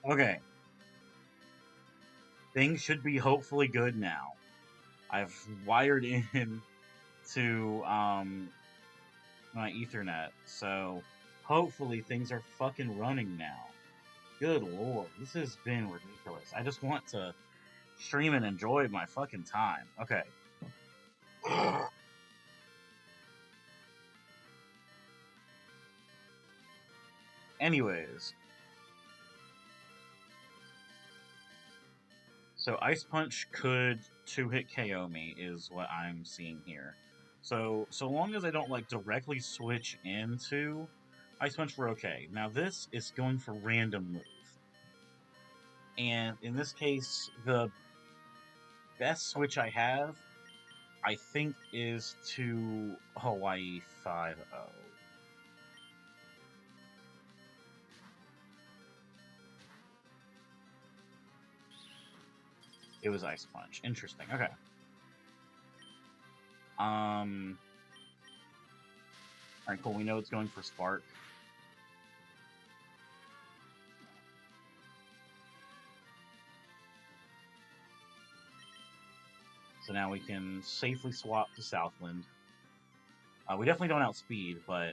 Okay. Things should be hopefully good now. I've wired in to my Ethernet, so hopefully things are fucking running now. Good lord, this has been ridiculous. I just want to stream and enjoy my fucking time. Okay. Anyways, so Ice Punch could two-hit KO me is what I'm seeing here. So long as I don't like directly switch into Ice Punch, we're okay. Now this is going for random move. And in this case, the best switch I have, I think, is to Hawaii 5-0. It was Ice Punch. Interesting. Okay. Alright, cool. We know it's going for Spark. So now we can safely swap to Southland. We definitely don't outspeed, but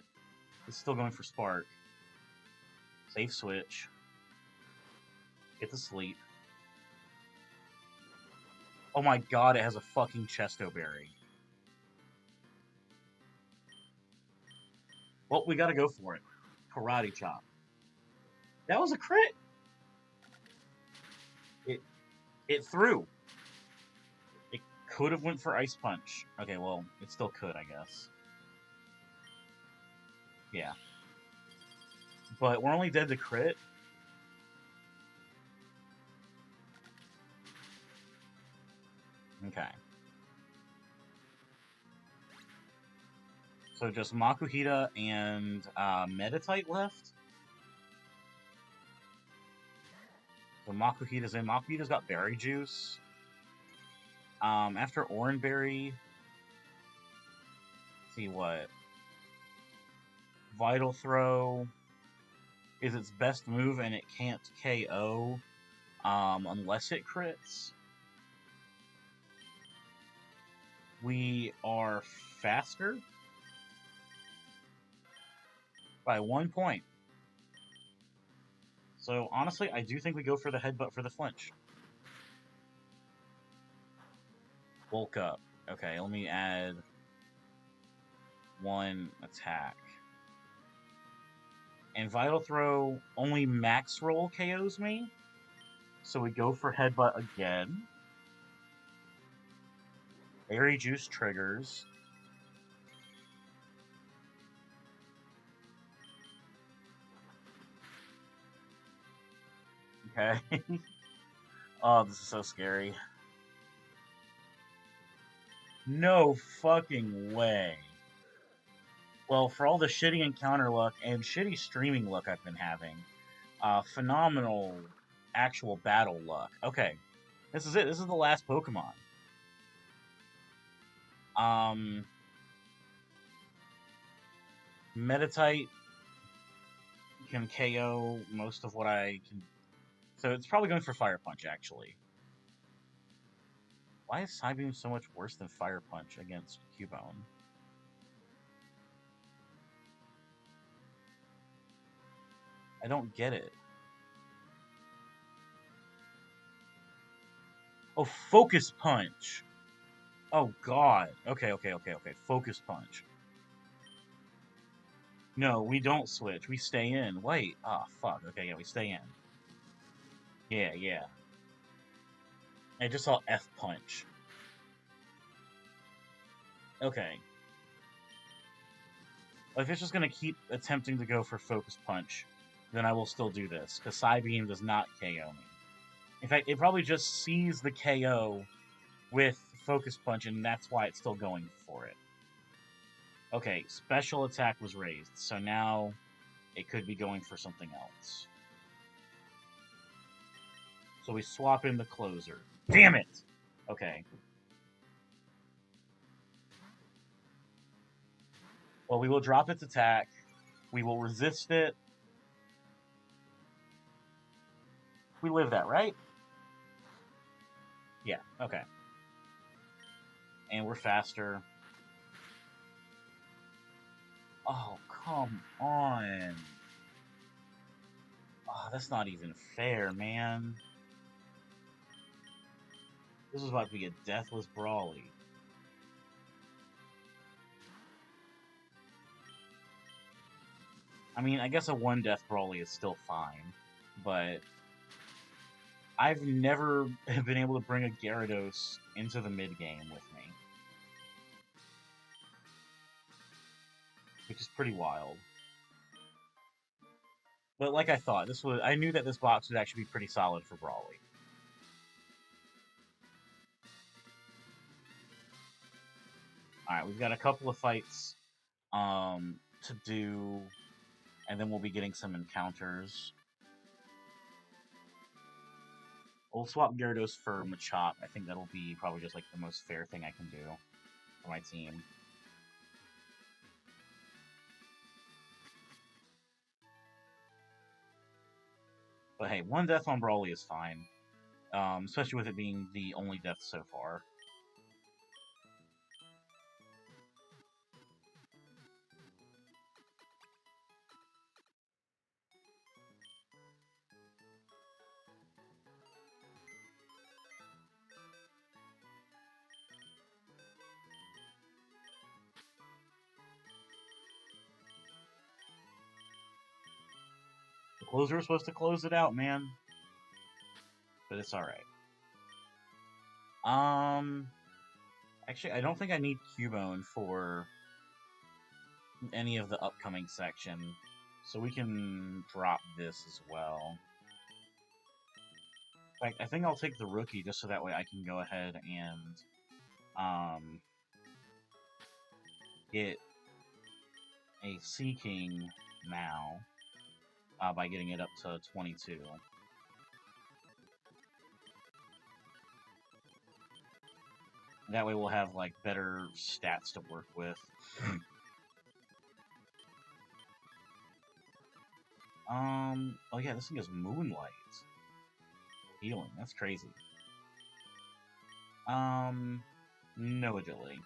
it's still going for Spark. Safe switch. Get to sleep. Oh my god, it has a fucking Chesto Berry. Well, we gotta go for it. Karate Chop. That was a crit! It threw. It could have went for Ice Punch. Okay, well, it still could, I guess. Yeah. But we're only dead to crit. Okay. So just Makuhita and Meditite left. So Makuhita's in. Makuhita's got Berry Juice. After Oranberry, see what? Vital Throw is its best move, and it can't KO unless it crits. We are faster by 1 point. So honestly, I do think we go for the headbutt for the flinch. Bulk up. Okay, let me add 1 attack. And Vital Throw only max roll KOs me. So we go for headbutt again. Berry Juice triggers. Okay. Oh, this is so scary. No fucking way. Well, for all the shitty encounter luck and shitty streaming luck I've been having, phenomenal actual battle luck. Okay, this is it. This is the last Pokemon. Meditite can KO most of what I can. So it's probably going for Fire Punch, actually. Why is Psybeam so much worse than Fire Punch against Cubone? I don't get it. Oh, Focus Punch! Oh, God. Okay. Focus Punch. No, we don't switch. We stay in. Wait. Ah, oh, fuck. Okay, yeah, we stay in. Yeah. I just saw F Punch. Okay. If it's just going to keep attempting to go for Focus Punch, then I will still do this, because Psybeam does not KO me. In fact, it probably just sees the KO with Focus Punch, and that's why it's still going for it. Okay, special attack was raised, so now it could be going for something else. So we swap in the closer. Damn it! Okay. Well, we will drop its attack. We will resist it. We live that, right? Yeah, okay. And we're faster. Oh, come on. Oh, that's not even fair, man. This is about to be a deathless brawly. I mean, I guess a one death brawly is still fine, but I've never been able to bring a Gyarados into the mid game with me, which is pretty wild. But like I thought, I knew that this box would actually be pretty solid for brawly. All right, we've got a couple of fights to do, and then we'll be getting some encounters. We'll swap Gyarados for Machop. I think that'll be probably just like the most fair thing I can do for my team. But hey, one death on Brawly is fine, especially with it being the only death so far. The closer was supposed to close it out, man. But it's alright. Actually, I don't think I need Cubone for any of the upcoming section, so we can drop this as well. In fact, I think I'll take the rookie just so that way I can go ahead and get a Sea King now by getting it up to 22. That way we'll have like better stats to work with. Oh yeah, this thing is Moonlight. Healing, that's crazy. No agility.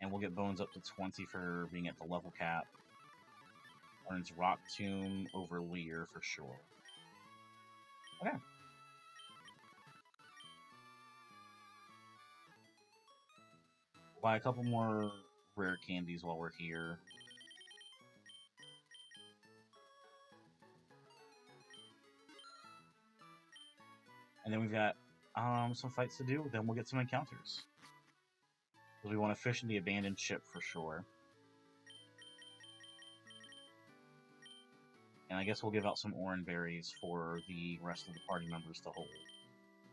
And we'll get Bones up to 20 for being at the level cap. Earns Rock Tomb over Leer for sure. Okay. Buy a couple more rare candies while we're here. And then we've got some fights to do, then we'll get some encounters. Because we want to fish in the abandoned ship for sure. And I guess we'll give out some orange berries for the rest of the party members to hold.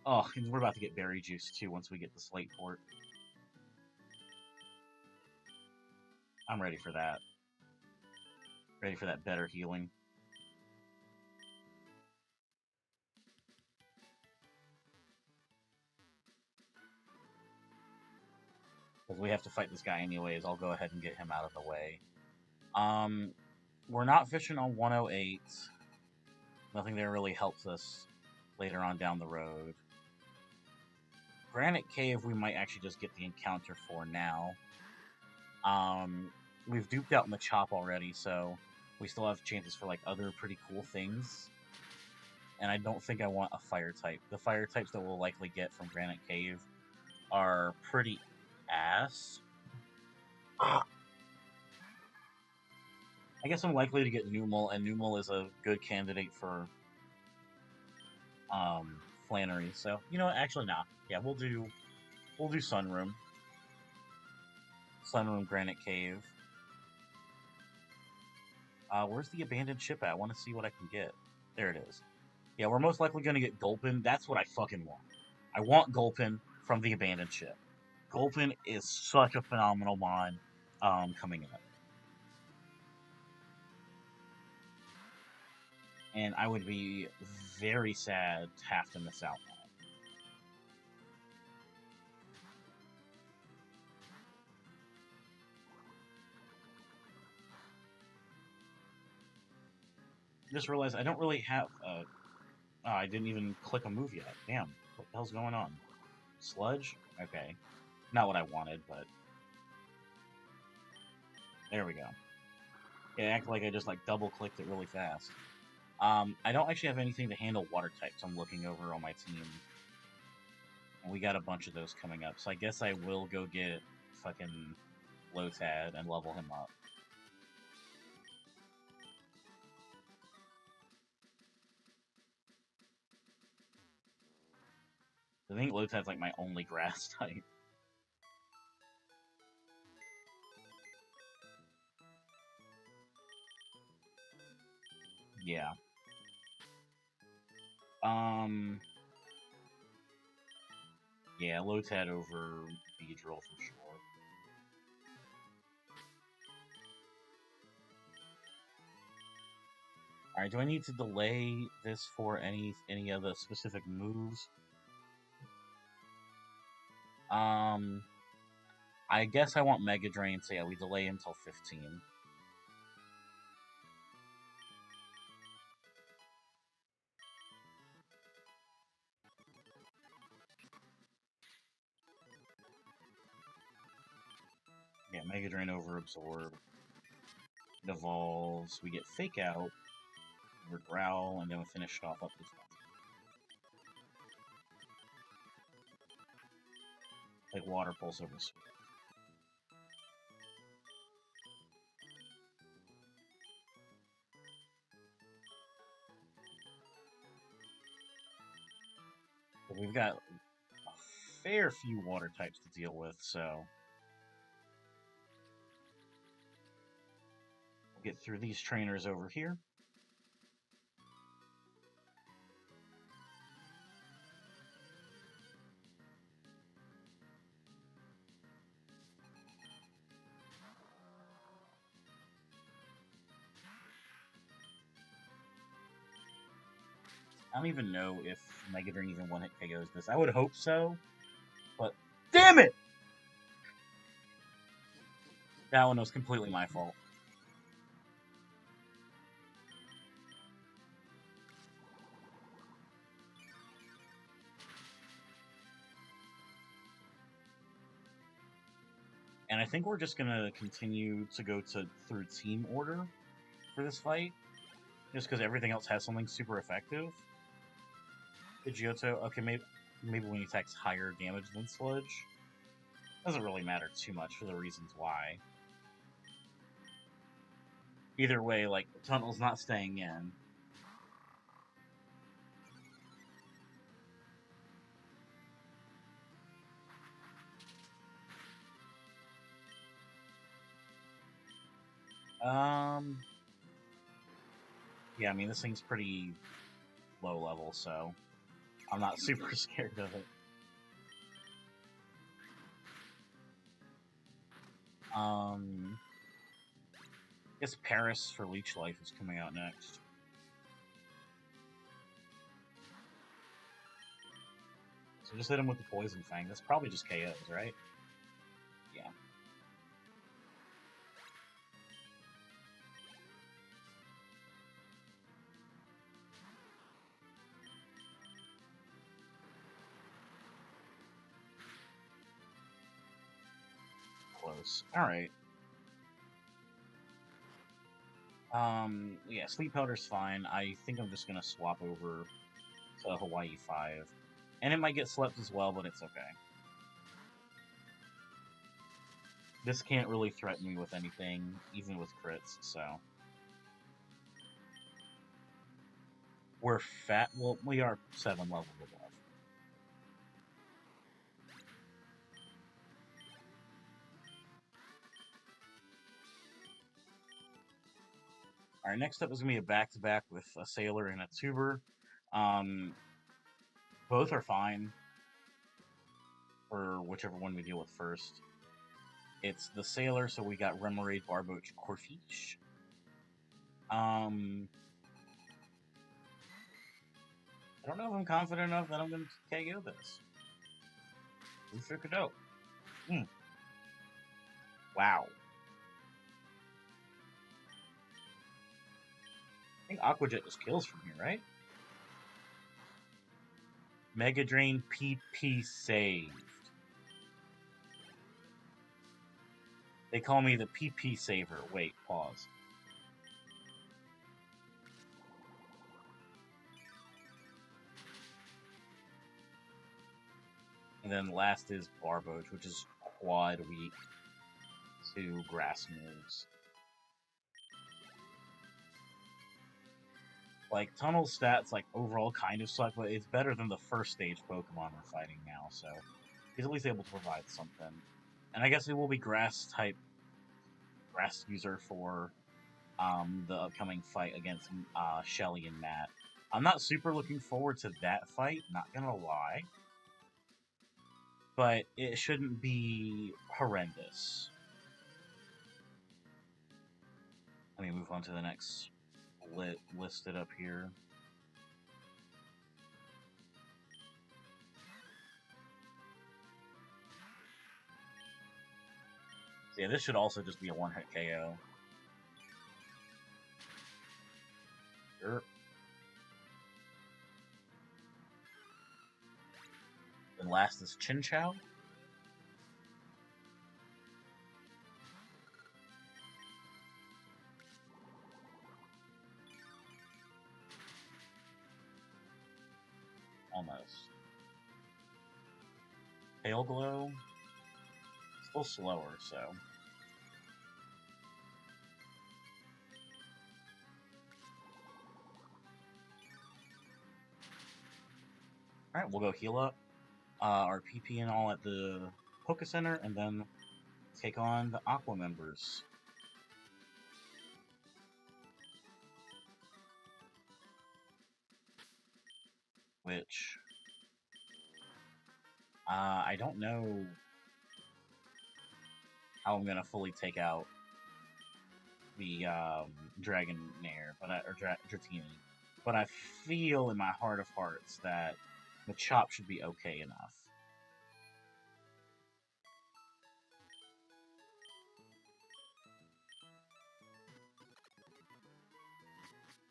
Oh, and we're about to get berry juice too once we get the Slate Port. I'm ready for that. Ready for that better healing. Because we have to fight this guy anyways, I'll go ahead and get him out of the way. We're not fishing on 108. Nothing there really helps us later on down the road. Granite Cave we might actually just get the encounter for now. We've duped out Machop already, so we still have chances for like other pretty cool things. And I don't think I want a fire type. The fire types that we'll likely get from Granite Cave are pretty ass. I guess I'm likely to get Numel, and Numel is a good candidate for Flannery. So you know what? Actually, nah. Yeah, we'll do Sunroom. Sunroom Granite Cave. Where's the abandoned ship at? I want to see what I can get. There it is. Yeah, we're most likely going to get Gulpin. That's what I fucking want. I want Gulpin from the abandoned ship. Gulpin is such a phenomenal mon coming up. And I would be very sad to have to miss out on it. Just realized I don't really have oh, I didn't even click a move yet. Damn, what the hell's going on? Sludge? Okay. Not what I wanted, but there we go. It acted like I just like double clicked it really fast. I don't actually have anything to handle water types. I'm looking over on my team. And we got a bunch of those coming up, so I guess I will go get fucking Lotad and level him up. I think Lotad's like my only grass type. Yeah. Yeah, Lotad over Beedrill for sure. Alright, do I need to delay this for any of the specific moves? I guess I want Mega Drain, so yeah, we delay until 15. Yeah, Mega Drain over Absorb. It evolves. We get Fake Out. We Growl, and then we finish it off up this one. Like Water Pulse over Swift. But we've got a fair few water types to deal with, so we'll get through these trainers over here. I don't even know if Mega Drain even one-hit KOs this. I would hope so, but damn it! That one was completely my fault. And I think we're just gonna continue to go through team order for this fight, just because everything else has something super effective. Pidgeotto, okay, maybe when he attacks higher damage than Sludge. Doesn't really matter too much for the reasons why. Either way, like, Tunnel's not staying in. Yeah, I mean, this thing's pretty low level, so I'm not super scared of it. I guess Paris for Leech Life is coming out next. So just hit him with the Poison Fang. That's probably just KOs, right? Yeah. Close. Alright. Yeah, Sleep Powder's fine. I think I'm just gonna swap over to Hawaii 5. And it might get slept as well, but it's okay. This can't really threaten me with anything, even with crits, so. We're fat. Well, we are 7 levels above. Alright, next up is going to be a back-to-back with a Sailor and a Tuber. Both are fine for whichever one we deal with first. It's the Sailor, so we got Remoraid, Barboach, Corfiche. I don't know if I'm confident enough that I'm going to KO this. We shook it out. Wow. I think Aqua Jet just kills from here, right? Mega Drain PP saved. They call me the PP saver. Wait, pause. And then last is Barboach, which is quad weak to grass moves. Like, Tunnel stats, like, overall kind of suck, but it's better than the first stage Pokemon we're fighting now, so he's at least able to provide something. And I guess it will be grass user for the upcoming fight against Shelly and Matt. I'm not super looking forward to that fight, not gonna lie. But it shouldn't be horrendous. Let me move on to the next listed up here. So yeah, this should also just be a one-hit KO. Sure. And last is Chinchou. Almost. Pale Glow. Still slower, so. Alright, we'll go heal up our PP and all at the Poké Center, and then take on the Aqua members. Which, I don't know how I'm gonna fully take out the Dragonair, or Dratini, but I feel in my heart of hearts that the Chop should be okay enough.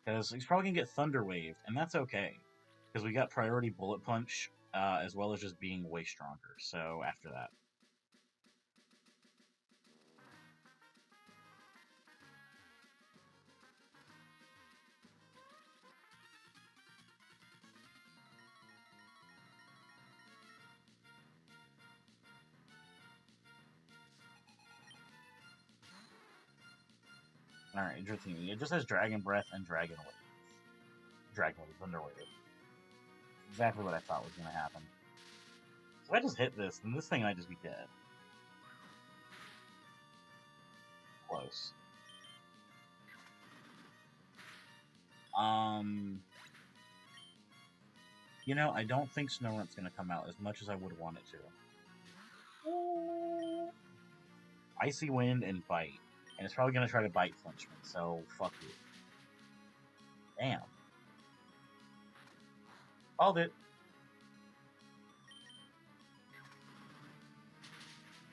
Because he's probably gonna get Thunder Waved, and that's okay. Because we got priority Bullet Punch, as well as just being way stronger, so after that. Alright, Dratini. It just has Dragon Breath and Dragon Wave. Dragon Wave, Thunder Wave. Exactly what I thought was gonna happen. So if I just hit this, then this thing might just be dead. Close. You know, I don't think Snorunt's gonna come out as much as I would want it to. Icy Wind and Bite. And it's probably gonna try to Bite Flinch me, so fuck you. Damn. Called it.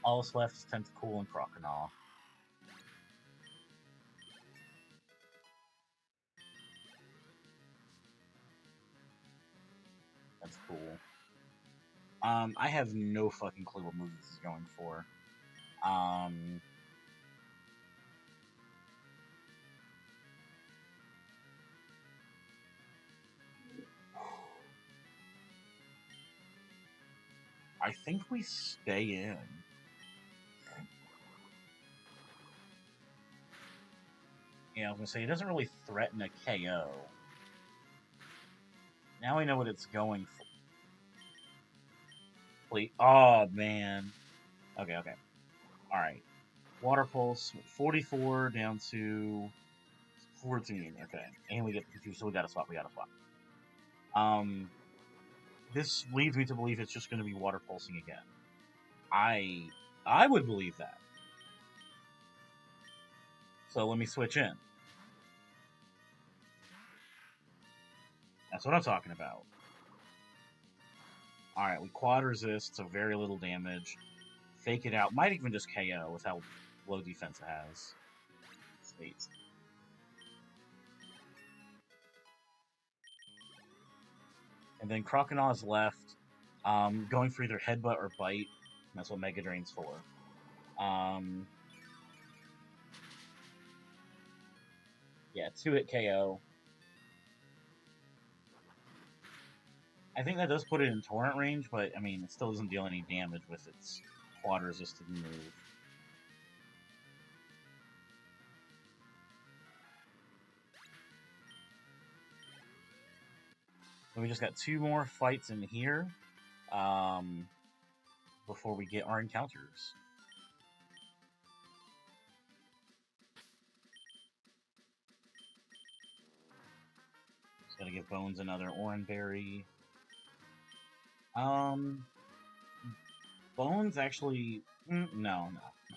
All that's left is Tentacool and Croconaw. That's cool. I have no fucking clue what move this is going for. I think we stay in. Yeah, I was gonna say, it doesn't really threaten a KO. Now we know what it's going for. Please. Oh, man. Okay. Alright. Water Pulse, 44 down to 14. Okay. And we get the confused, so we gotta swap. This leads me to believe it's just gonna be Water Pulsing again. I would believe that. So let me switch in. That's what I'm talking about. Alright, we quad resist, so very little damage. Fake it out. Might even just KO with how low defense it has. Sweet. And then Croconaw left, going for either Headbutt or Bite. That's what Mega Drain's for. Yeah, 2-hit KO. I think that does put it in Torrent range, but I mean, it still doesn't deal any damage with its quad resisted move. So we just got 2 more fights in here before we get our encounters. Just gotta give Bones another Oran Berry. Bones actually... No.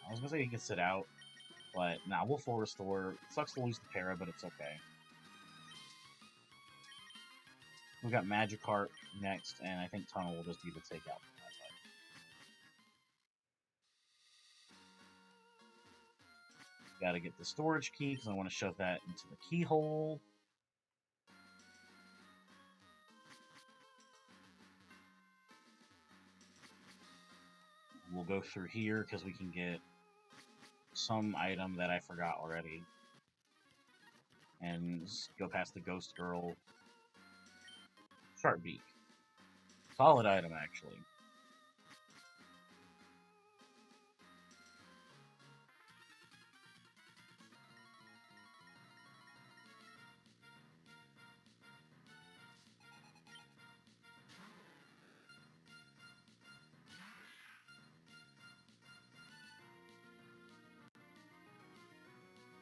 I was gonna say he can sit out, but nah, we'll full restore. Sucks to lose the Para, but it's okay. We got Magikarp next, and I think Tunnel will just be the takeout. Gotta get the storage key, because I want to shove that into the keyhole. We'll go through here, because we can get some item that I forgot already. And go past the Ghost Girl. Sharp Beak. Solid item, actually.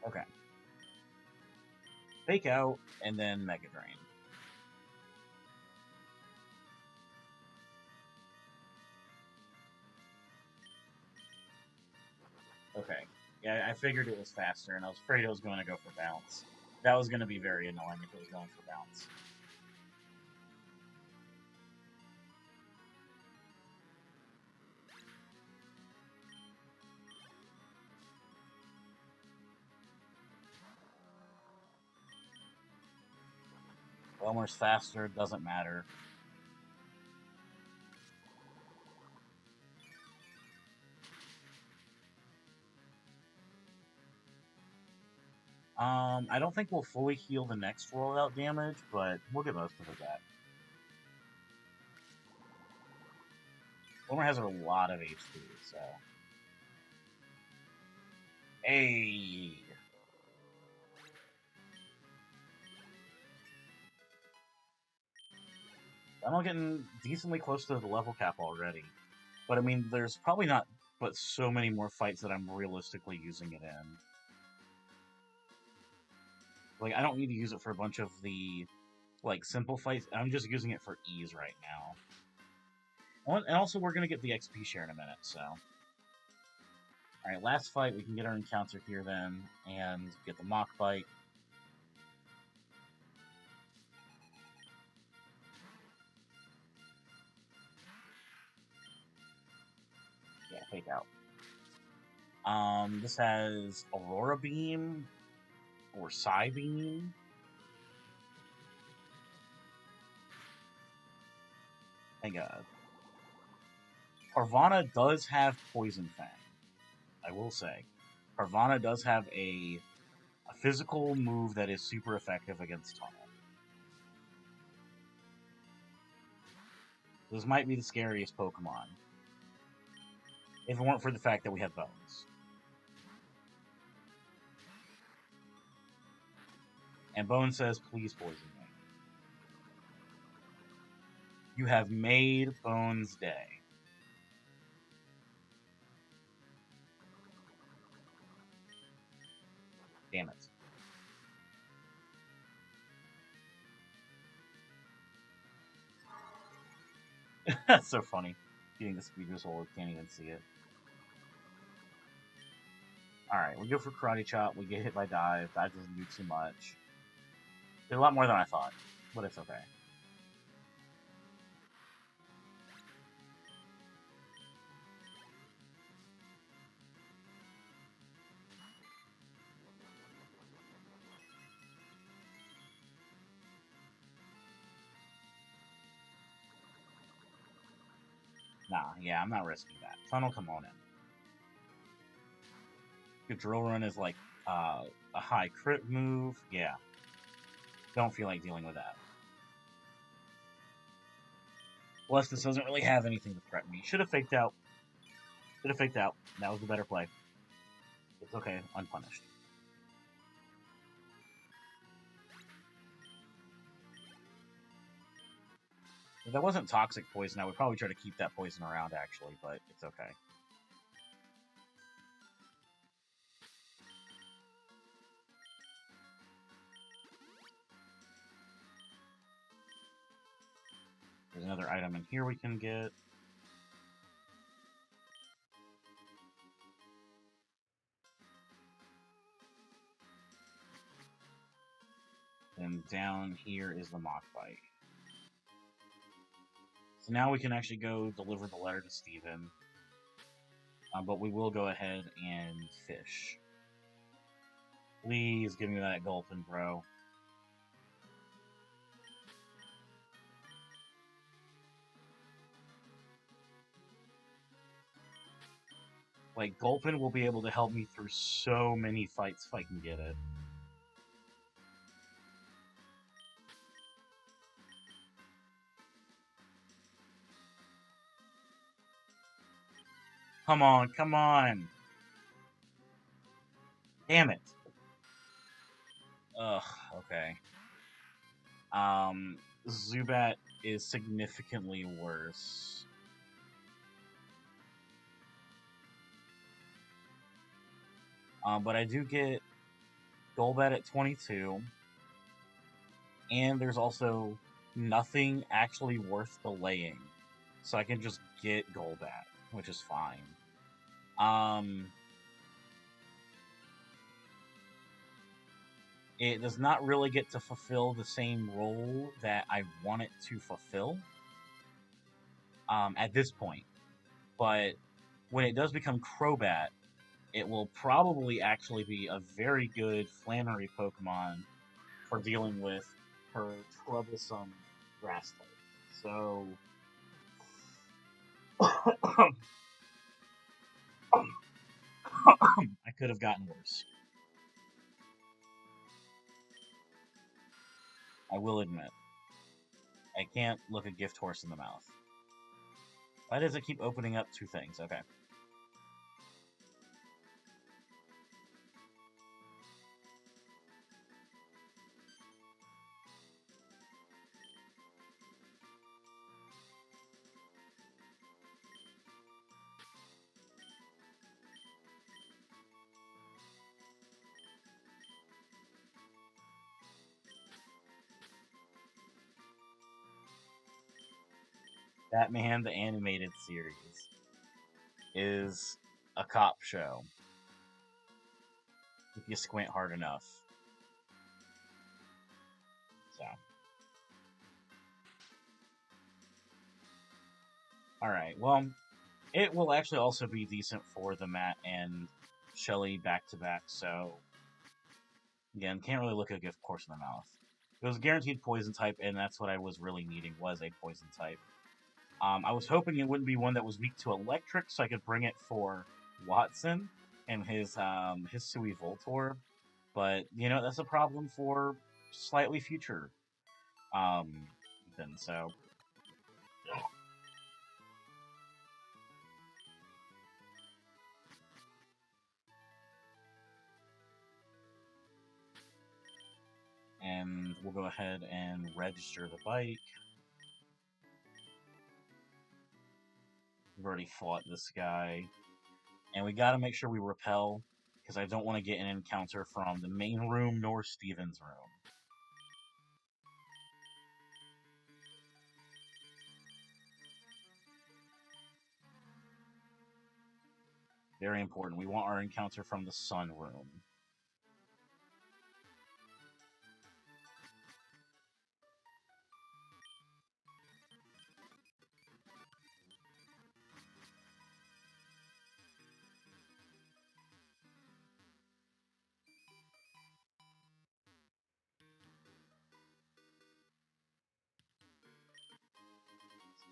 Okay. Fake Out, and then Mega Drain. Okay. Yeah, I figured it was faster, and I was afraid it was going to go for Bounce. That was going to be very annoying if it was going for Bounce. Elmer's faster, doesn't matter. I don't think we'll fully heal the next rollout damage, but we'll get most of it back. Elmer has a lot of HP, so... Hey! I'm getting decently close to the level cap already. But I mean, there's probably not but so many more fights that I'm realistically using it in. Like, I don't need to use it for a bunch of the, like, simple fights. I'm just using it for ease right now. And also, we're going to get the XP share in a minute, so... Alright, last fight, we can get our encounter here then, and get the Mach Bite. Yeah, Fake Out. This has Aurora Beam, or Psy Beam. Thank God. Carvanha does have Poison Fang. I will say. Carvanha does have a physical move that is super effective against Tunnel. This might be the scariest Pokemon. If it weren't for the fact that we have Bones. And Bones says, please poison me. You have made Bones' day. Damn it. That's so funny. Getting the speed result, can't even see it. Alright, we go for Karate Chop, we get hit by Dive, that doesn't do too much. Did a lot more than I thought, but it's okay. Nah, yeah, I'm not risking that. Tunnel, come on in. Your drill run is like a high crit move. Yeah, don't feel like dealing with that. Plus, this doesn't really have anything to threaten me. Should have faked out. Should have faked out. That was the better play. It's okay, unpunished. If that wasn't toxic poison, I would probably try to keep that poison around, actually, but it's okay. There's another item in here we can get. And down here is the mock bite. So now we can actually go deliver the letter to Steven. But we will go ahead and fish. Please give me that gulpin, bro. Like, Gulpin will be able to help me through so many fights if I can get it. Come on, come on! Damn it! Ugh, okay. Zubat is significantly worse. But I do get Golbat at 22, and there's also nothing actually worth delaying. So I can just get Golbat, which is fine. It does not really get to fulfill the same role that I want it to fulfill at this point. But when it does become Crobat, it will probably actually be a very good Flannery Pokemon for dealing with her troublesome grass type. So, I could have gotten worse. I will admit. I can't look a gift horse in the mouth. Why does it keep opening up two things? Okay. Batman the Animated Series is a cop show. If you squint hard enough. So. Alright, well, it will actually also be decent for the Matt and Shelly back-to-back, so... Again, can't really look a gift horse in the mouth. It was a guaranteed poison type, and that's what I was really needing, was a poison type. I was hoping it wouldn't be one that was weak to electric, so I could bring it for Watson and his Hisui Voltorb. But, you know, that's a problem for slightly future then, so... And we'll go ahead and register the bike. We've already fought this guy. And we gotta make sure we repel, because I don't want to get an encounter from the main room nor Steven's room. Very important. We want our encounter from the Sun room.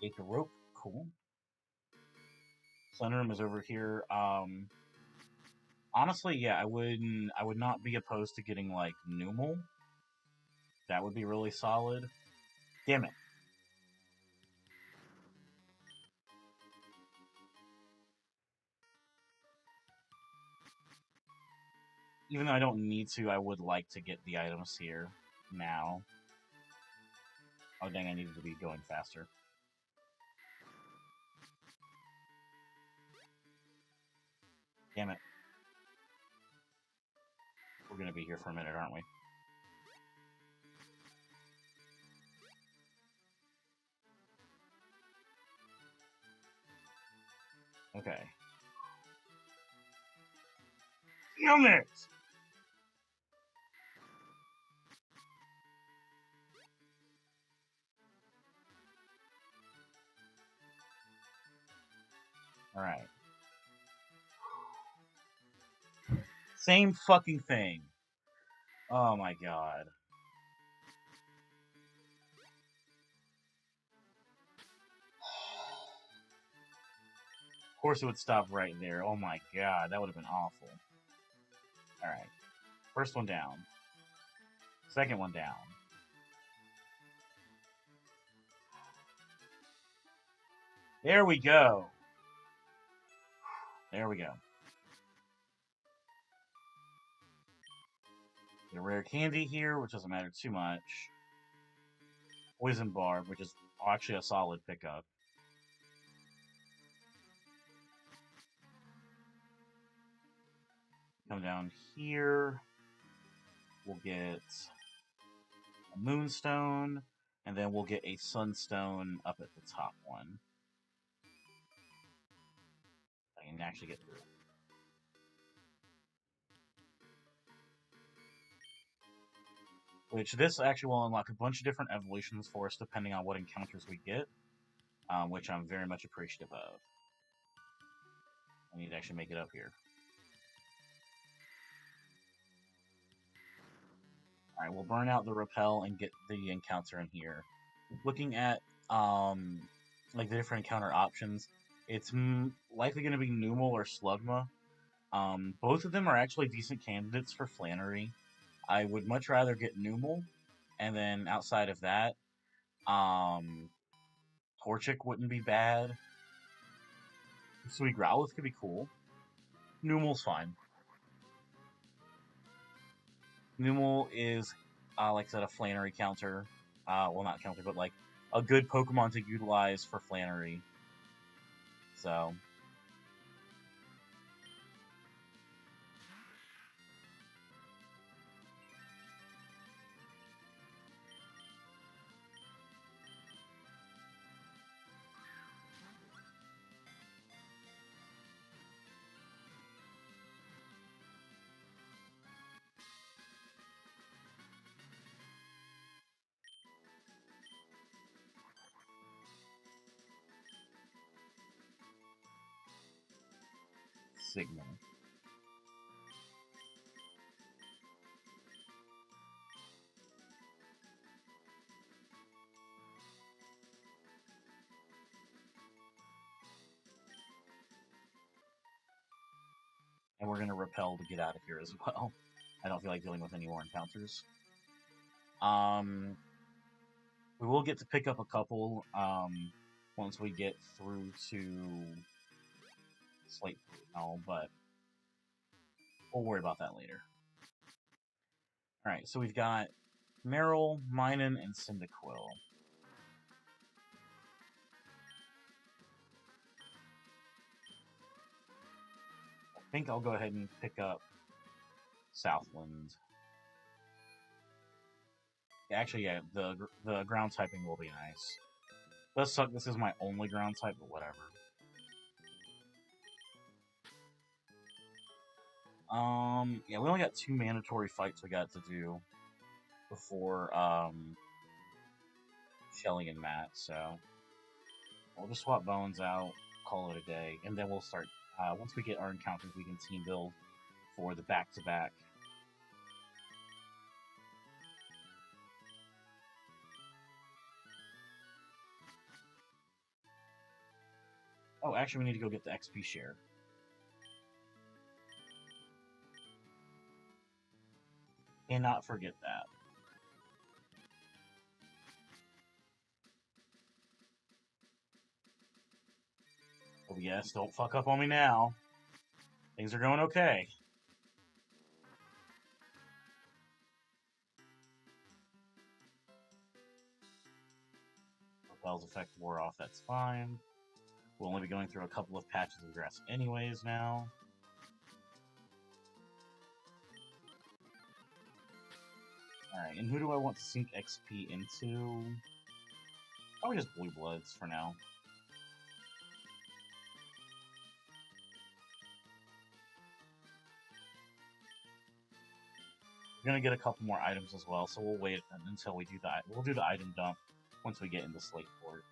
Escape the rope. Cool. Plenum is over here. Honestly, yeah, I would not be opposed to getting like Numal. That would be really solid. Damn it. Even though I don't need to, I would like to get the items here now. Oh dang, I needed to be going faster. Damn it. We're gonna be here for a minute, aren't we? Okay. Damn it! Alright. Same fucking thing. Oh my god. Of course it would stop right there. Oh my god, that would have been awful. Alright. First one down. Second one down. There we go. There we go. Get a rare candy here, which doesn't matter too much. Poison barb, which is actually a solid pickup. Come down here. We'll get a moonstone, and then we'll get a sunstone up at the top one. I can actually get through. Which this actually will unlock a bunch of different evolutions for us depending on what encounters we get, which I'm very much appreciative of. I need to actually make it up here. Alright, we'll burn out the repel and get the encounter in here. Looking at like the different encounter options, it's likely going to be Numal or Slugma. Both of them are actually decent candidates for Flannery. I would much rather get Numal, and then outside of that, Torchic wouldn't be bad. Sweet Growlithe could be cool. Numal's fine. Numal is, like I said, a Flannery counter. Well, not counter, but like a good Pokemon to utilize for Flannery. So. Signal. And we're going to repel to get out of here as well. I don't feel like dealing with any more encounters. We will get to pick up a couple once we get through to Slate Elm, but we'll worry about that later. Alright, so we've got Meryl, Minun, and Cyndaquil. I think I'll go ahead and pick up Southland. Actually, yeah, the ground typing will be nice. Does suck this is my only ground type, but whatever. Yeah, we only got 2 mandatory fights we got to do before, Shelly and Matt, so we'll just swap Bones out, call it a day, and then we'll start, once we get our encounters, we can team build for the back-to-back. Oh, actually, we need to go get the XP share. Cannot forget that. Oh yes, don't fuck up on me now. Things are going okay. Repel's effect wore off, that's fine. We'll only be going through a couple of patches of grass anyways now. Alright, and who do I want to sink XP into? Probably just Blue Bloods for now. We're gonna get a couple more items as well, so we'll wait until we do that. We'll do the item dump once we get into Slateport.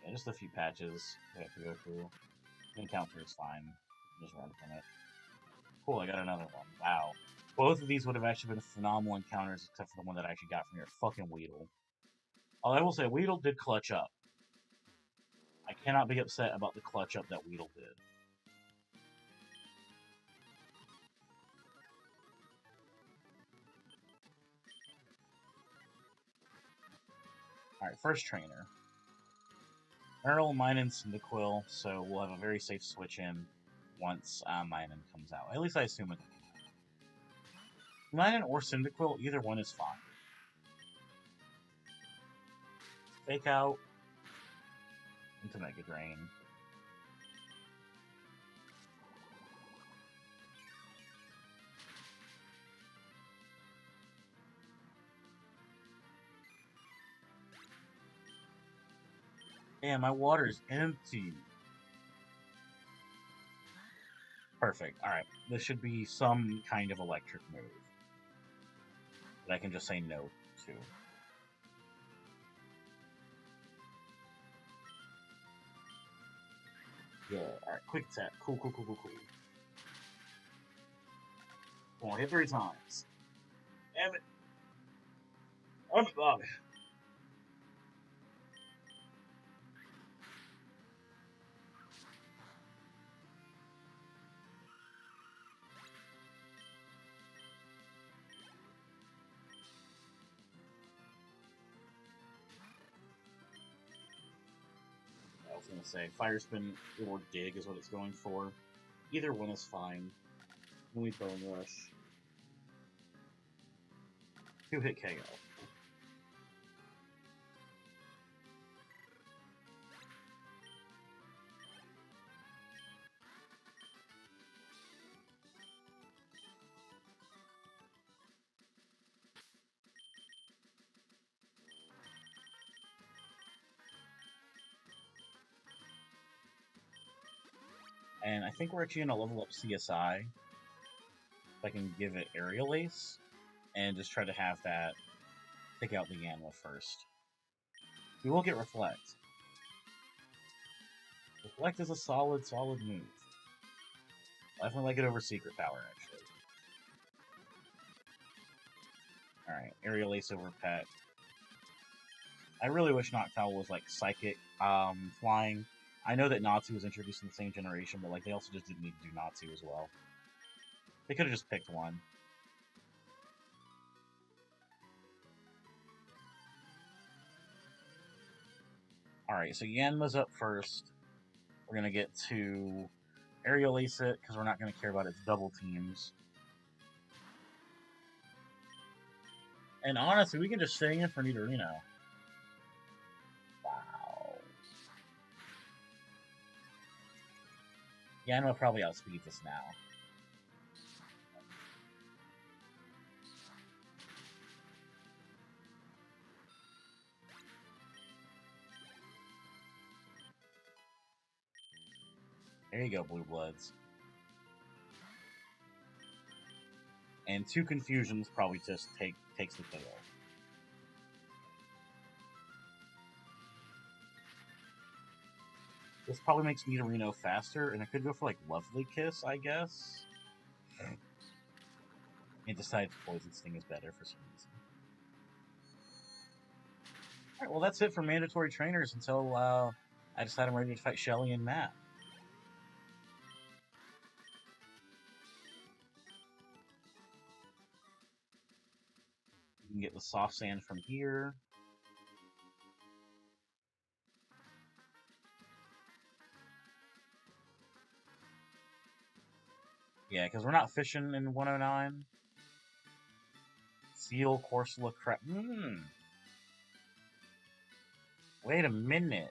Yeah, just a few patches we have to go through. The encounter is fine. Just run from it. Cool, I got another one. Wow. Both of these would have actually been phenomenal encounters, except for the one that I actually got from your fucking Weedle. Although I will say, Weedle did clutch up. I cannot be upset about the clutch up that Weedle did. Alright, first trainer. Earl, Minun, Cyndaquil, so we'll have a very safe switch in once Minun comes out. At least I assume it. Minun or Cyndaquil, either one is fine. Fake out into Mega Drain. Damn, my water is empty. Perfect. Alright, this should be some kind of electric move that I can just say no to. Yeah, alright, quick attack. Cool. Come on, hit 3 times. Damn it. Oh, God. I was gonna say, Fire Spin or Dig is what it's going for. Either one is fine. Then we Bone Rush. 2-hit KO. And I think we're actually gonna level up CSI. If I can give it Aerial Ace, and just try to have that take out the Yanma first. We will get Reflect. Reflect is a solid move. I definitely like it over Secret Power, actually. Alright, Aerial Ace over Pet. I really wish Noctowl was, like, Psychic flying. I know that Natsu was introduced in the same generation, but, like, they also just didn't need to do Natsu as well. They could have just picked one. Alright, so Yanma's up first. We're gonna get to Aerial Ace it, because we're not gonna care about its double teams. And honestly, we can just stay in for Nidorino. Wow. Yanma probably outspeeds us now. There you go, Blue Bloods. And 2 Confusions probably just takes the tail. This probably makes Nidorino faster, and I could go for, like, Lovely Kiss, I guess. And decides Poison Sting is better for some reason. Alright, well, that's it for mandatory trainers until I decide I'm ready to fight Shelly and Matt. You can get the soft sand from here. Yeah, because we're not fishing in 109. Seal, Corsola, crap. Wait a minute.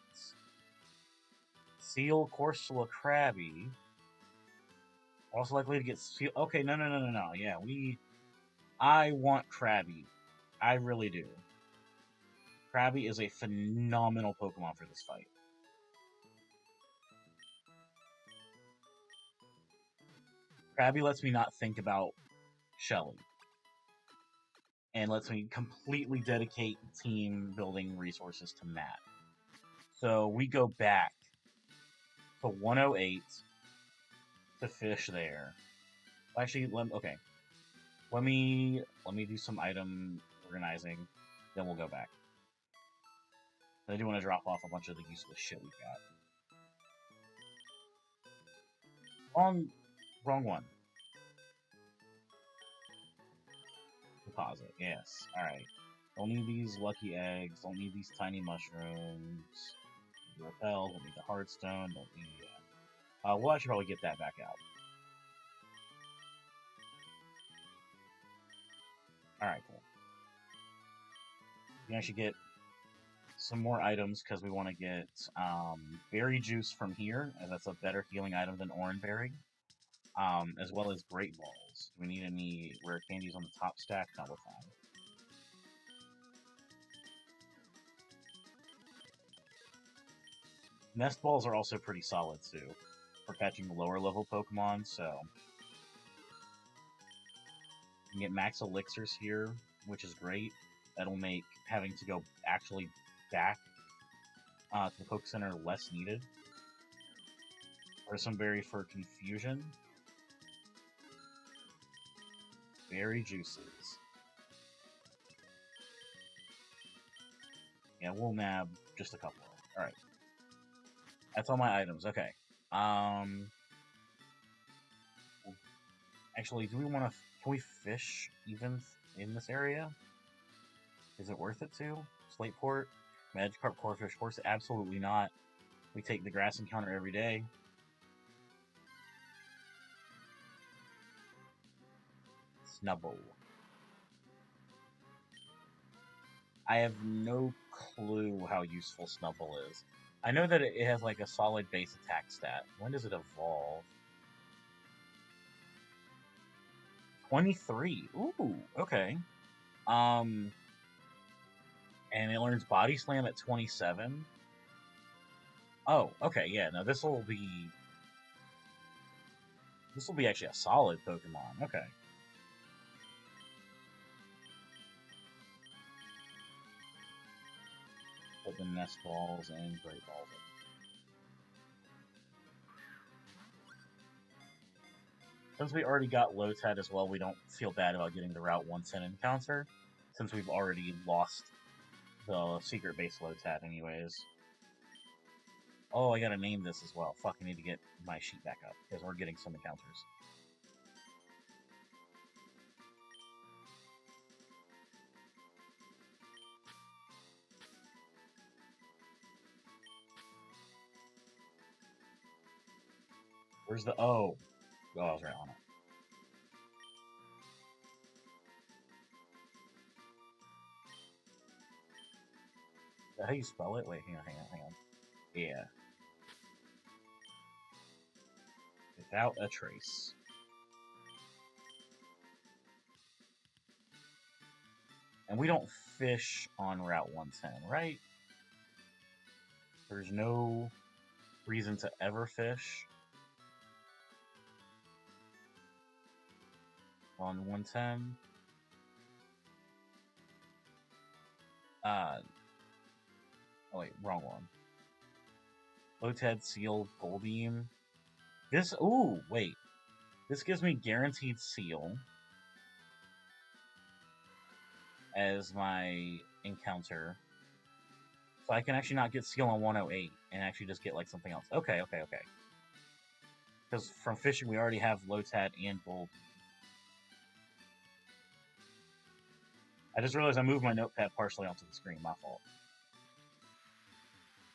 Seal, Corsola, Krabby. Also likely to get Seal. Okay, no. Yeah, I want Krabby. I really do. Krabby is a phenomenal Pokemon for this fight. Krabby lets me not think about Shelly. And lets me completely dedicate team building resources to Matt. So we go back to 108 to fish there. Actually, okay. Let me do some item organizing, then we'll go back. I do want to drop off a bunch of the useless shit we got. Wrong one. Deposit, yes. Alright. Don't need these lucky eggs, don't need these tiny mushrooms. Don't need the repel, don't need the hardstone, don't need... we'll actually probably get that back out. Alright, cool. We can actually get some more items because we want to get berry juice from here, and that's a better healing item than orange berry. As well as great balls. Do we need any rare candies on the top stack? No, we're fine. Nest balls are also pretty solid too for catching lower level Pokemon, so you can get max elixirs here, which is great. That'll make having to go actually back to the Poke Center less needed. Or some berry for confusion. Berry juices. Yeah, we'll nab just a couple. Alright. That's all my items. Okay. Actually, do we want to... Can we fish even in this area? Is it worth it to? Slateport? Magikarp, Corphish, Horse? Absolutely not. We take the grass encounter every day. Snubble. I have no clue how useful Snubble is. I know that it has like a solid base attack stat. When does it evolve? 23. Ooh, okay. And it learns Body Slam at 27. Oh, okay, yeah, no, this will be actually a solid Pokemon. Okay. Put the Nest Balls and Great Balls in. Since we already got Lotad as well, we don't feel bad about getting the Route 110 encounter, since we've already lost the secret base Lotad anyways. Oh, I gotta name this as well. Fuck, I need to get my sheet back up, because we're getting some encounters. Where's the... Oh, I was right on it. Is that how you spell it? Wait, hang on. Yeah. Without a trace. And we don't fish on Route 110, right? There's no reason to ever fish on 110. Oh wait, wrong one. Lotad Seal, Gold Beam. This, ooh, wait. This gives me Guaranteed Seal as my encounter. So I can actually not get Seal on 108 and actually just get like something else. Okay. Because from fishing, we already have Lotad and Gold. I just realized I moved my notepad partially onto the screen. My fault.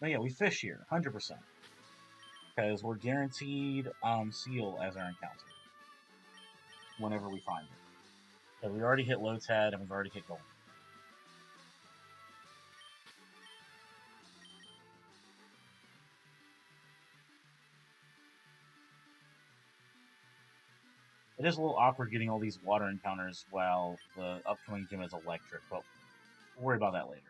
But yeah, we fish here, 100%. Because we're guaranteed Seal as our encounter whenever we find it. So we already hit Lotad and we've already hit Gold. It is a little awkward getting all these water encounters while the upcoming gym is electric, but we'll worry about that later.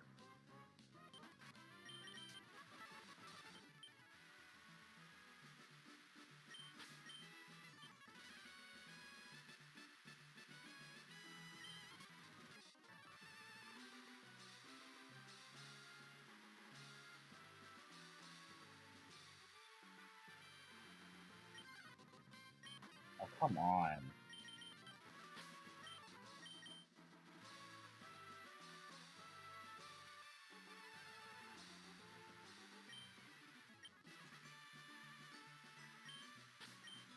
Oh, come on.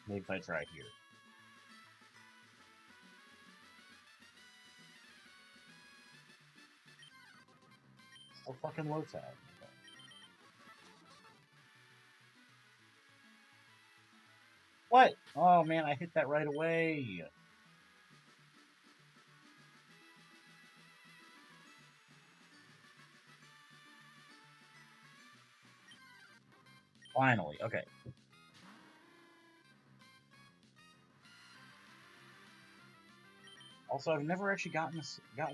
Maybe if I try here. Oh, fucking Lotad. What? Oh man, I hit that right away. Finally, okay. Also, I've never actually gotten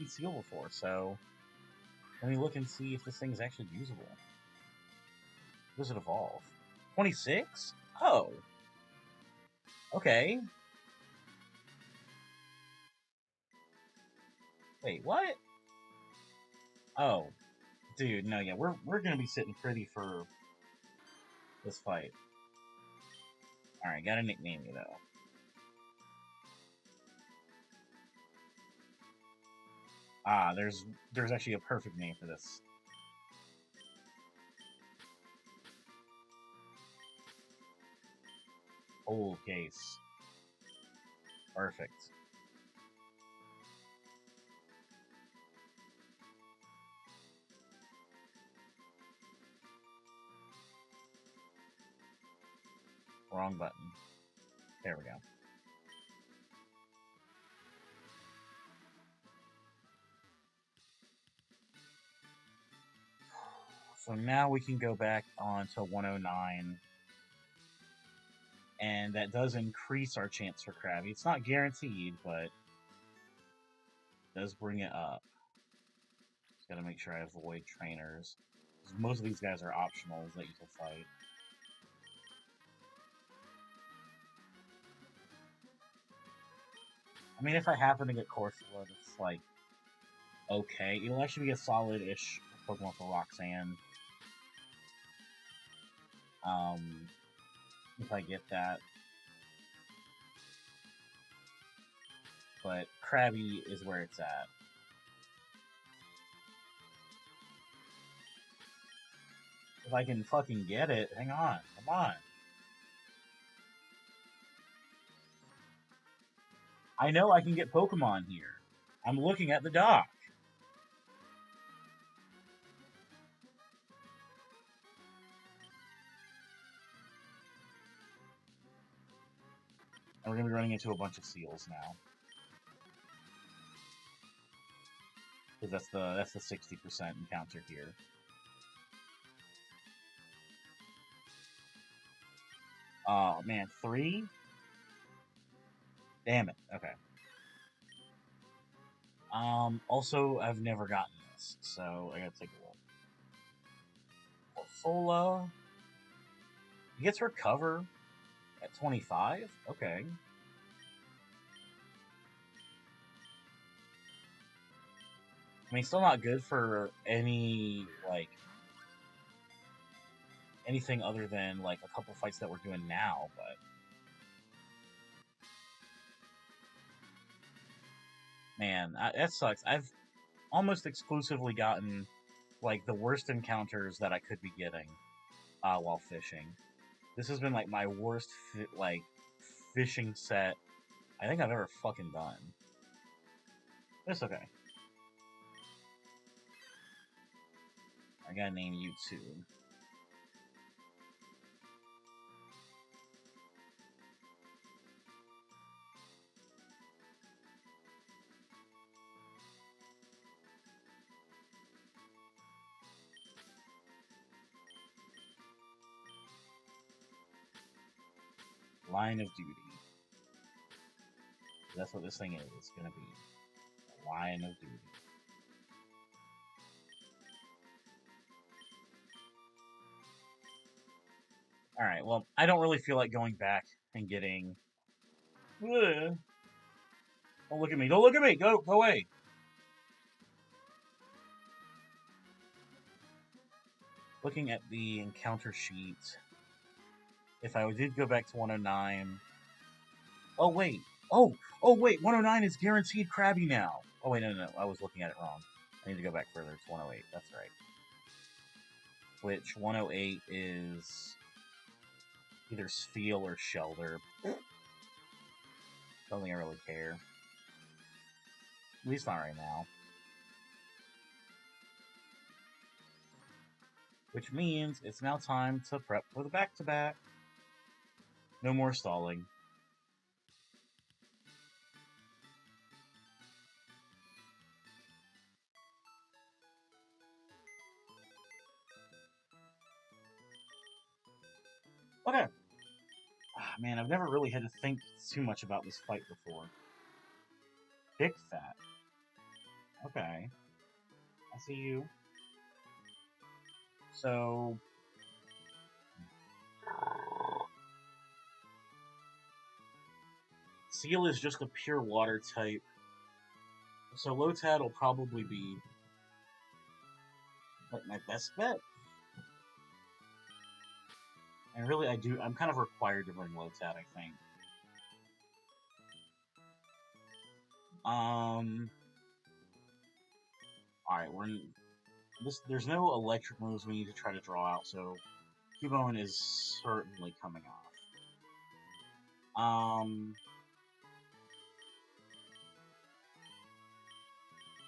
Seal before, so let me look and see if this thing is actually usable. Does it evolve? 26? Oh. Okay. Wait, what? Oh. Dude, no, yeah, we're gonna be sitting pretty for this fight. Alright, gotta nickname you though. Ah, there's actually a perfect name for this. Old case. Perfect. Wrong button. There we go. So now we can go back on to 109. And that does increase our chance for Krabby. It's not guaranteed, but does bring it up. Just gotta make sure I avoid trainers. Most of these guys are optionals that you can fight. I mean, if I happen to get Corsola, it's like, okay. It'll actually be a solid-ish Pokemon for Roxanne. If I get that. But Krabby is where it's at. If I can fucking get it, hang on, come on. I know I can get Pokemon here. I'm looking at the dock. And we're gonna be running into a bunch of seals now. Because that's the 60% encounter here. Oh man, 3? Damn it. Okay. Also, I've never gotten this, so I gotta take a look. Porfola. He gets Recover at 25? Okay. I mean, still not good for any, like, anything other than like a couple fights that we're doing now, but man, that sucks. I've almost exclusively gotten like the worst encounters that I could be getting while fishing. This has been like my worst fishing set I think I've ever fucking done. It's okay. I gotta name you too. Line of duty. That's what this thing is. It's gonna be a line of duty. Alright, well, I don't really feel like going back and getting... Ugh. Don't look at me. Don't look at me! Go away! Looking at the encounter sheet, if I did go back to 109... Oh, wait! Oh, wait! 109 is guaranteed Krabby now! Oh, wait, no. I was looking at it wrong. I need to go back further. It's 108. That's right. Which 108 is either Steel or Shelter. Don't think I really care. At least not right now. Which means it's now time to prep for the back-to-back. No more stalling. Okay. Ah, man, I've never really had to think too much about this fight before. Pick that. Okay. I see you. So... Seal is just a pure water type. So Lotad will probably be like my best bet. And really, I'm kind of required to bring Lotad, I think. Alright, there's no electric moves we need to try to draw out, so Cubone is certainly coming off.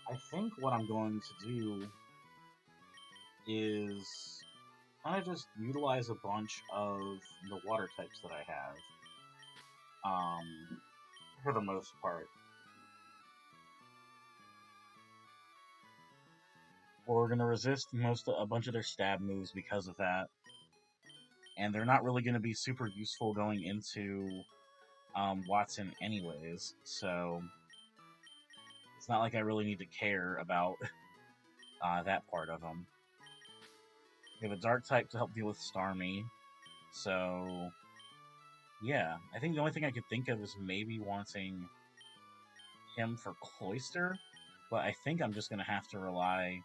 I think what I'm going to do is kind of just utilize a bunch of the water types that I have. For the most part. We're going to resist a bunch of their stab moves because of that. And they're not really going to be super useful going into Watson anyways, so it's not like I really need to care about that part of them. We have a Dark type to help deal with Starmie, so yeah, I think the only thing I could think of is maybe wanting him for Cloyster, but I think I'm just going to have to rely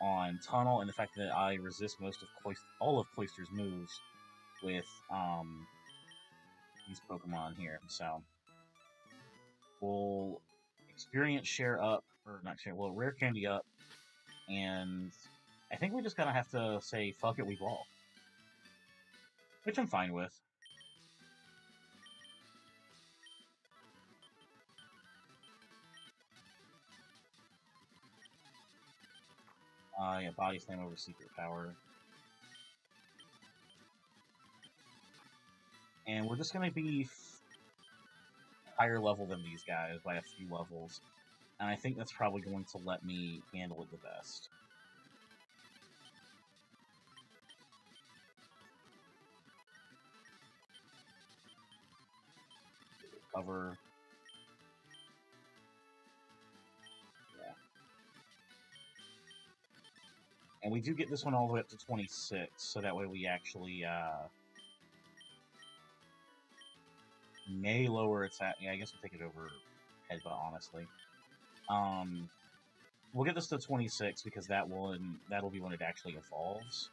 on Tunnel and the fact that I resist all of Cloyster's moves with these Pokemon here. So we'll experience share up, or not share, well, rare candy up, and I think we just kind of have to say, fuck it, we ball. Which I'm fine with. Yeah, Body Slam over Secret Power. And we're just going to be higher level than these guys by a few levels. And I think that's probably going to let me handle it the best. Cover. Yeah. And we do get this one all the way up to 26, so that way we actually may lower its yeah, I guess we'll take it over Headbutt, honestly. We'll get this to 26 because that'll be when it actually evolves.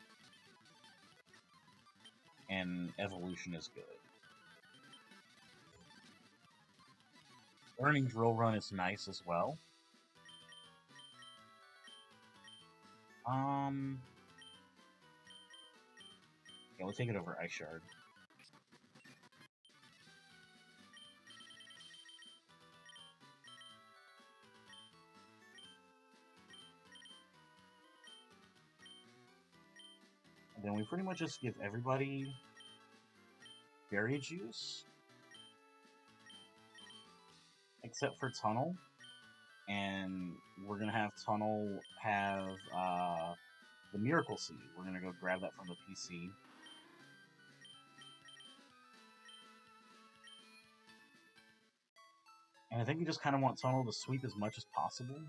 and evolution is good. Learning drill run is nice as well. Yeah, we'll take it over Ice Shard. And then we pretty much just give everybody berry juice, except for Tunnel. And we're gonna have Tunnel have the Miracle Seed. We're gonna go grab that from the PC. And I think we just kind of want Tunnel to sweep as much as possible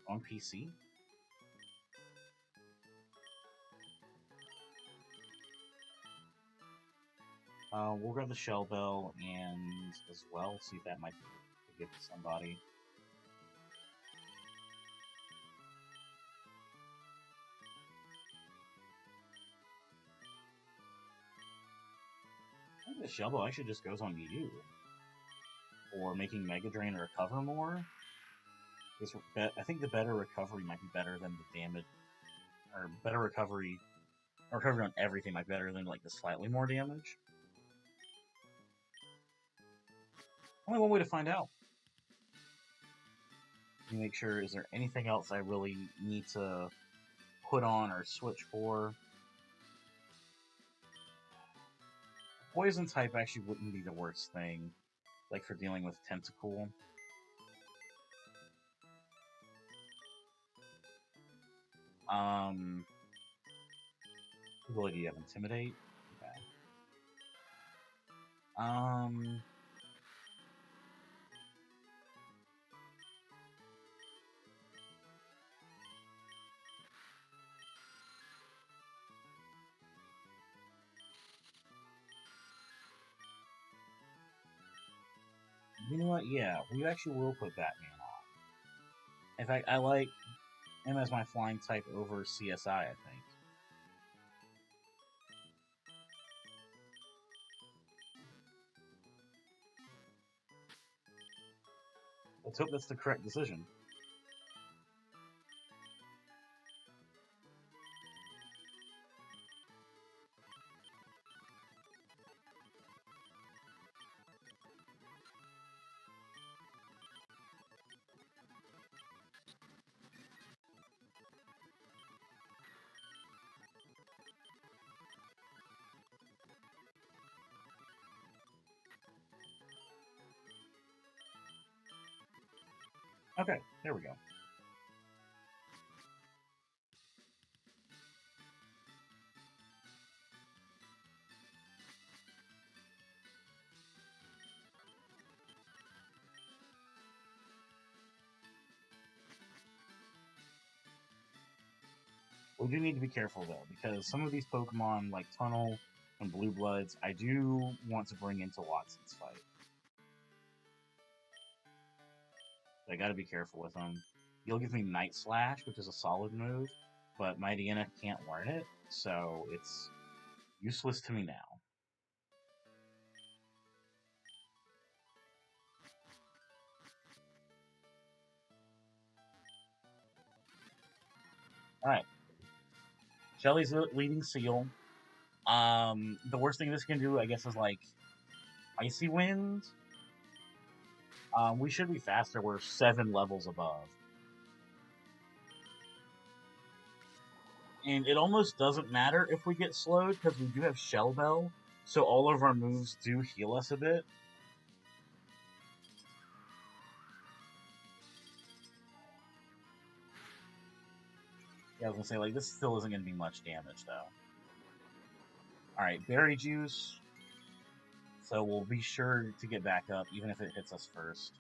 on PC. We'll grab the Shell Bell and as well see if that might be a gift to somebody. I think the Shell Bell actually just goes on you for making Mega Drain or recover more. I think the better recovery might be better than the damage, or better recovery on everything might be better than like the slightly more damage. Only one way to find out. Let me make sure, is there anything else I really need to put on or switch for? Poison type actually wouldn't be the worst thing, like for dealing with Tentacool. What ability do you have? Intimidate? Okay. You know what? Yeah, we actually will put Batman on. In fact, I like him as my flying type over CSI, I think. Let's hope that's the correct decision. Okay, there we go. We do need to be careful though, because some of these Pokemon, like Tunnel and Blue Bloods, I do want to bring into Watson's fight. I gotta be careful with them. He'll give me Night Slash, which is a solid move, but Mightyena can't learn it, so it's useless to me now. Alright. Shelly's leading Seal. The worst thing this can do, I guess, is like Icy Wind. We should be faster. We're 7 levels above. And it almost doesn't matter if we get slowed, because we do have Shell Bell, so all of our moves do heal us a bit. Yeah, I was gonna say, like, this still isn't gonna be much damage, though. Alright, Berry Juice. So we'll be sure to get back up, even if it hits us first.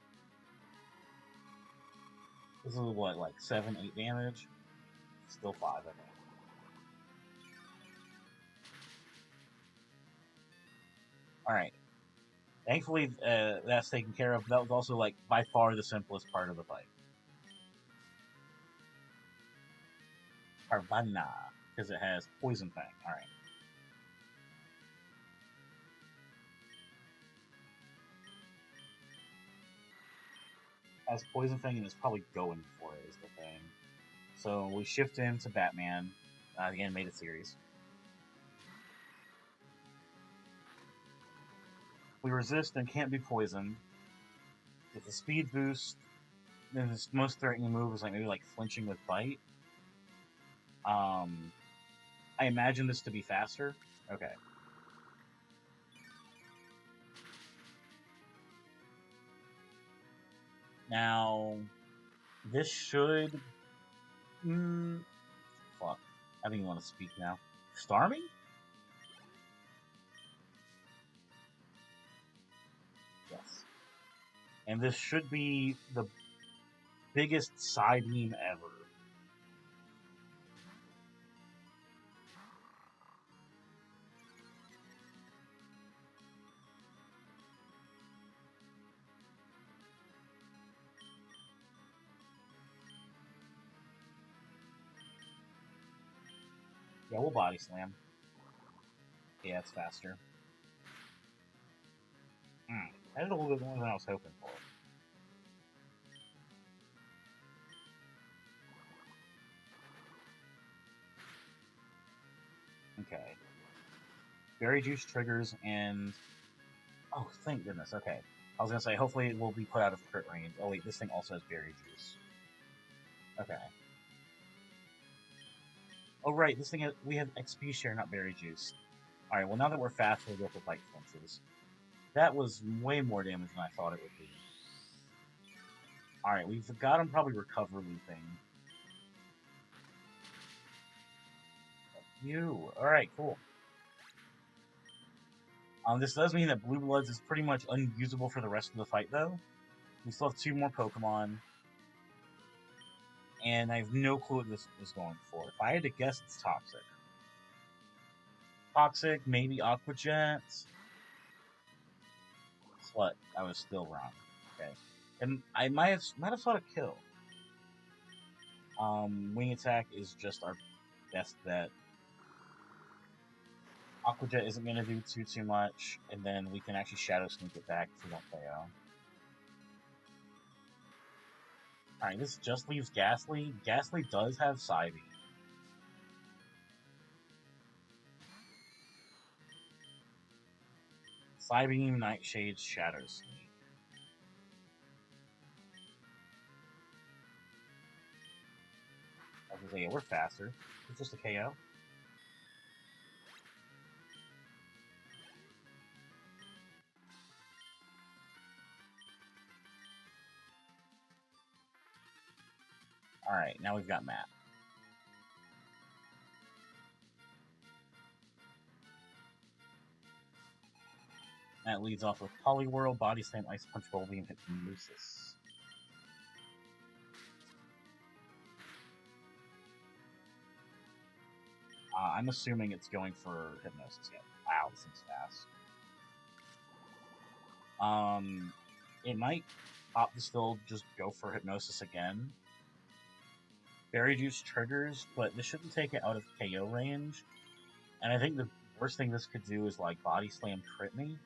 This is what, like 7, 8 damage? Still 5, I think. Alright. Thankfully, that's taken care of. That was also, like, by far the simplest part of the fight. Carvanha. because it has Poison Fang. Alright. Has Poison Fang and is probably going for it, is the thing. So we shift into Batman, the animated series. We resist and can't be poisoned. With the speed boost, then his most threatening move is maybe flinching with bite. I imagine this to be faster. Okay. Now, this should. Fuck. I don't even want to speak now. Starmie? Yes. And this should be the biggest side beam ever. Yeah, we'll body slam. Yeah, it's faster. I did a little bit more than I was hoping for. Okay. Berry Juice triggers and... Oh, thank goodness, okay. I was gonna say, hopefully it will be put out of crit range. Oh wait, this thing also has Berry Juice. Okay. Oh right, this thing has... We have XP share, not Berry Juice. Alright, well now that we're fast, we'll go for Bite Flinches. That was way more damage than I thought it would be. Alright, we've got him probably recover looping. You. Alright, cool. This does mean that Blue Bloods is pretty much unusable for the rest of the fight, though. We still have 2 more Pokemon. And I have no clue what this is going for. If I had to guess, it's Toxic. Toxic, maybe Aqua Jet. Slut. I was still wrong. Okay. And I might have thought a kill. Wing Attack is just our best bet. Aqua Jet isn't going to do too much, and then we can actually Shadow Sneak it back if we don't KO. Alright, this just leaves Ghastly. Ghastly does have Psybeam. Psybeam, Nightshade, Shadow Sneak. I was gonna say, yeah, we're faster. It's just a KO. Alright, now we've got Matt. That leads off with Poliwhirl, Body Slam, Ice Punch, Roll Beam, Hypnosis. I'm assuming it's going for Hypnosis. Yeah. Wow, this thing's fast. It might opt to still just go for Hypnosis again. Berry Juice triggers, but this shouldn't take it out of KO range. And I think the worst thing this could do is Body Slam crit me.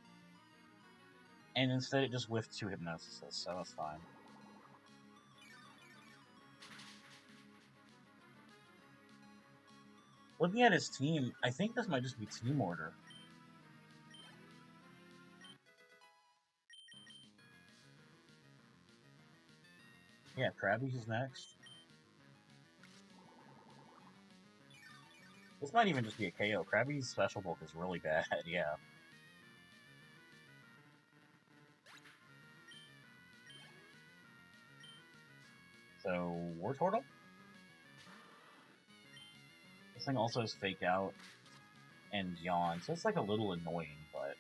And instead it just whiffed 2 Hypnosis, so that's fine. Looking at his team, I think this might just be Team Order. Yeah, Krabby's is next. This might even just be a KO. Krabby's Special Bulk is really bad, yeah. So, War Turtle? This thing also has Fake Out and Yawn, so it's a little annoying, but...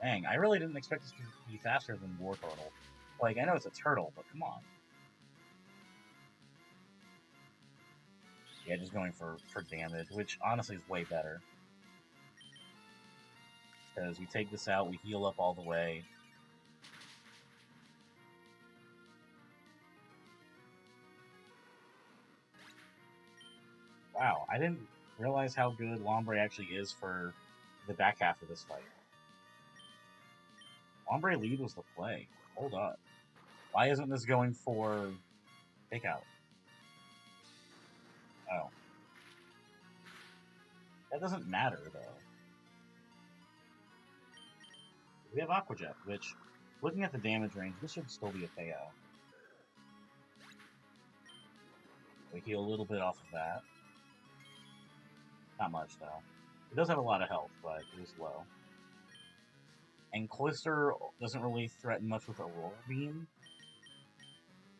Dang, I really didn't expect this to be faster than War Turtle. I know it's a turtle, but come on. Yeah, just going for damage, which honestly is way better. Because we take this out, we heal up all the way. Wow, I didn't realize how good Lombre actually is for the back half of this fight. Lombre lead was the play. Hold up. Why isn't this going for takeout? Oh. That doesn't matter, though. We have Aqua Jet, which, looking at the damage range, this should still be a KO. We heal a little bit off of that. Not much, though. It does have a lot of health, but it is low. And Cloyster doesn't really threaten much with Aurora Beam.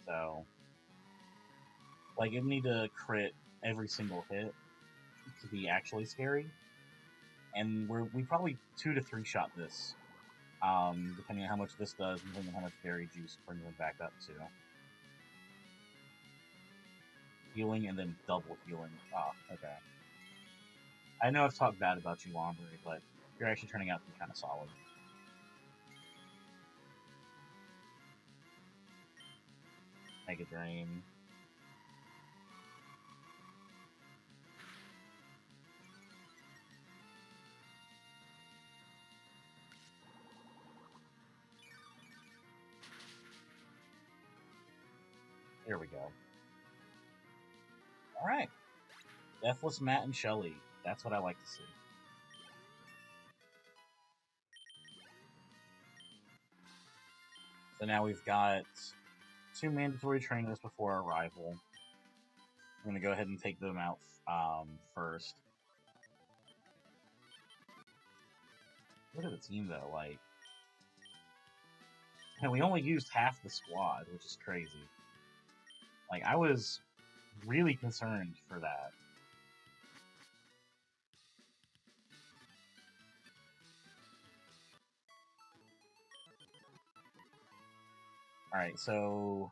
So, like, it need to crit every single hit to be actually scary. And we probably 2 to 3 shot this. Depending on how much this does, and depending on how much berry juice brings them back up to. Healing and then double healing. Ah, okay. I know I've talked bad about you, Lombre, but you're actually turning out to be kind of solid. Mega Drain. Here we go. Alright. Deathless Matt and Shelly. That's what I like to see. So now we've got 2 mandatory trainers before our arrival. I'm going to go ahead and take them out first. Look at the team, though. Like, and we only used half the squad, which is crazy. Like, I was really concerned for that. Alright, so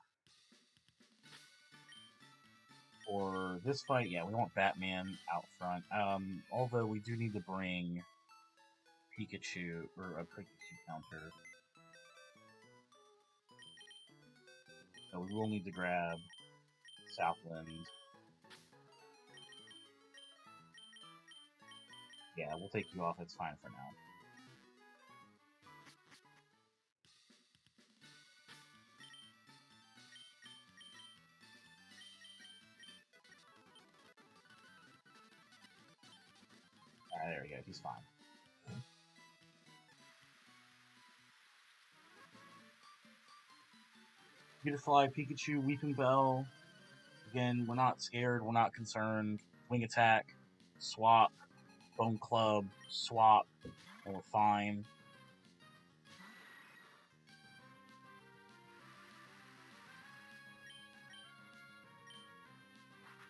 for this fight, yeah, we want Batman out front. Although we do need to bring Pikachu, or a Pikachu counter. So we will need to grab Southland. Yeah, we'll take you off, it's fine for now. There we go, he's fine. Beautifly, Pikachu, Weeping Bell. Again, we're not scared, we're not concerned. Wing Attack, swap, Bone Club, swap, and we're fine.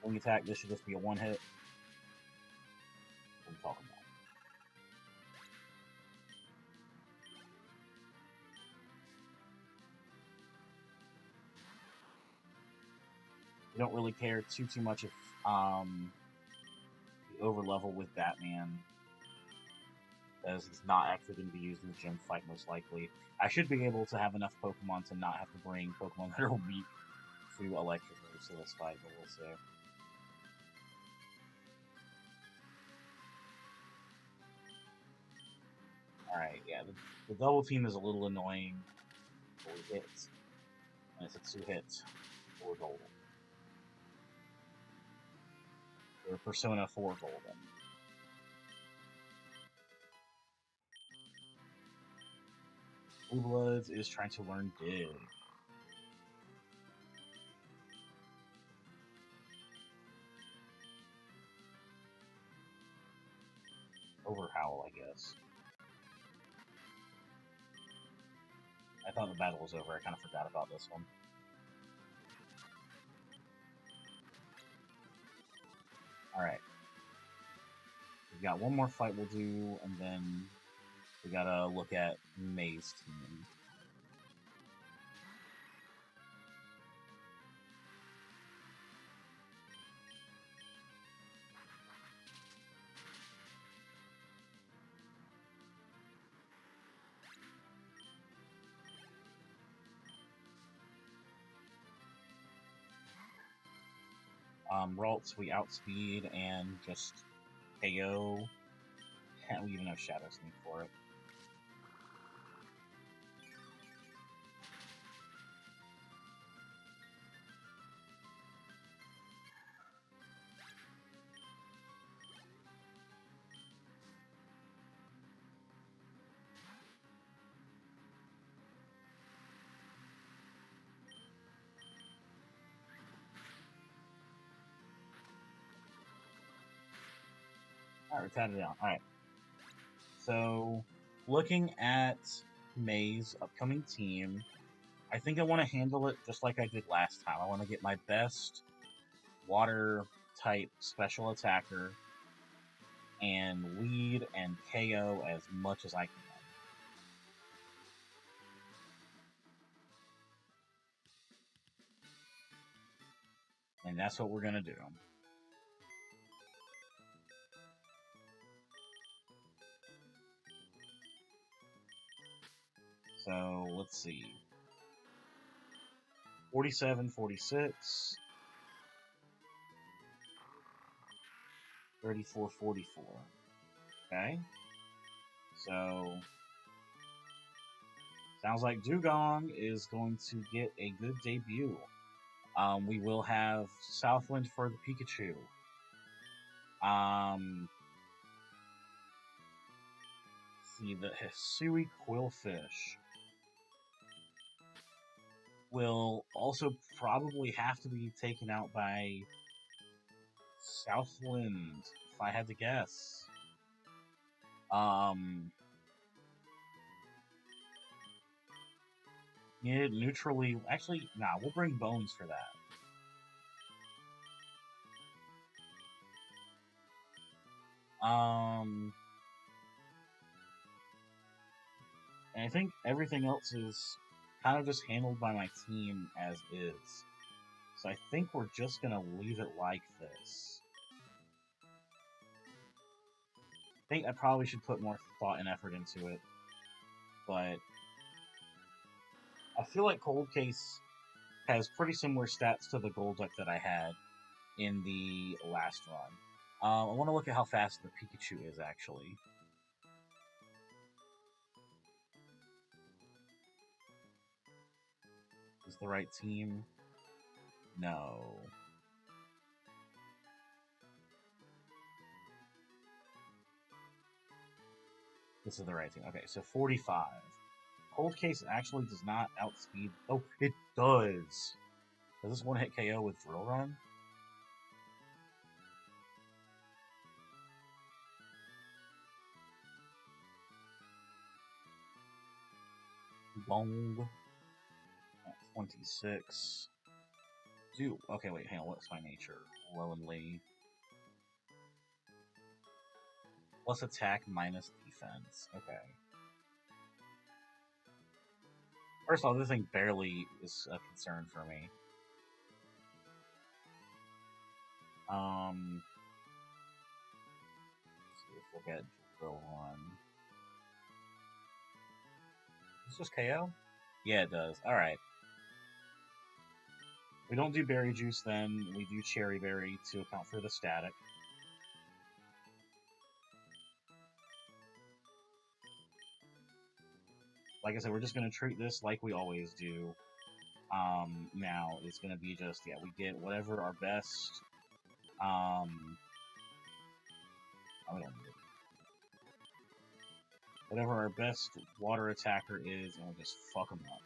Wing Attack, this should just be a one-hit. What are we talking about? We don't really care too much if we overlevel with Batman, as he's not actually going to be used in the gym fight most likely. I should be able to have enough Pokemon to not have to bring Pokemon that are weak to Electric moves to this fight, but we'll see. Alright, yeah, the double team is a little annoying, but we hit. And it's a 2-hit, we're golden. Or Persona 4 golden. Blue Bloods is trying to learn Dig. Overhowl, I guess. I thought the battle was over, I kind of forgot about this one. Alright. We've got one more fight we'll do, and then we gotta look at May's team. Ralts, we outspeed and just KO. We even have Shadow Sneak for it. Alright, we're tatted down. Alright. So, looking at May's upcoming team, I think I want to handle it just like I did last time. I want to get my best water type special attacker and lead and KO as much as I can. And that's what we're going to do. So, let's see. 47, 46. 34, 44. Okay. So, sounds like Dugong is going to get a good debut. We will have Southwind for the Pikachu. See, the Hisui Quillfish will also probably have to be taken out by Southwind, if I had to guess. Yeah, neutrally. Actually, nah, we'll bring Bones for that. And I think everything else is kind of just handled by my team as is. So I think we're just gonna leave it like this. I think I probably should put more thought and effort into it. But I feel like Cold Case has pretty similar stats to the Golduck that I had in the last run. I want to look at how fast the Pikachu is, actually. Is the right team? No. This is the right team. Okay, so 45. Cold Case actually does not outspeed... Oh, it does! Does this one-hit KO with Drill Run? Bong. At 26. Dude, okay, wait, hang on. What's my nature? Low and Lee. Plus attack minus defense. Okay. First of all, this thing barely is a concern for me. Let's see if we'll get Drill Run. Is this just KO? Yeah, it does. Alright. We don't do Berry Juice then. We do Cherry Berry to account for the static. Like I said, we're just going to treat this like we always do. Now, it's going to be just, yeah, we get whatever our best... I don't need it. Whatever our best water attacker is, and we'll just fuck them up.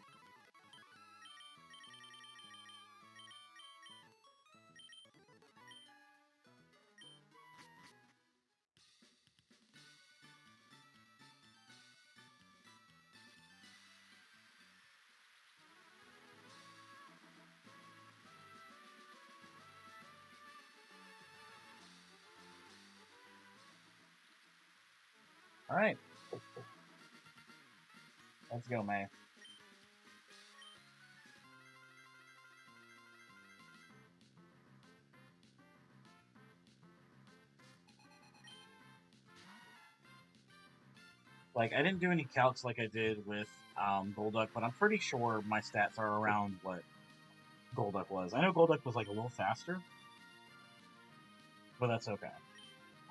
Alright. Let's go, May. Like, I didn't do any calcs like I did with Golduck, but I'm pretty sure my stats are around what Golduck was. I know Golduck was, like, a little faster. but that's okay.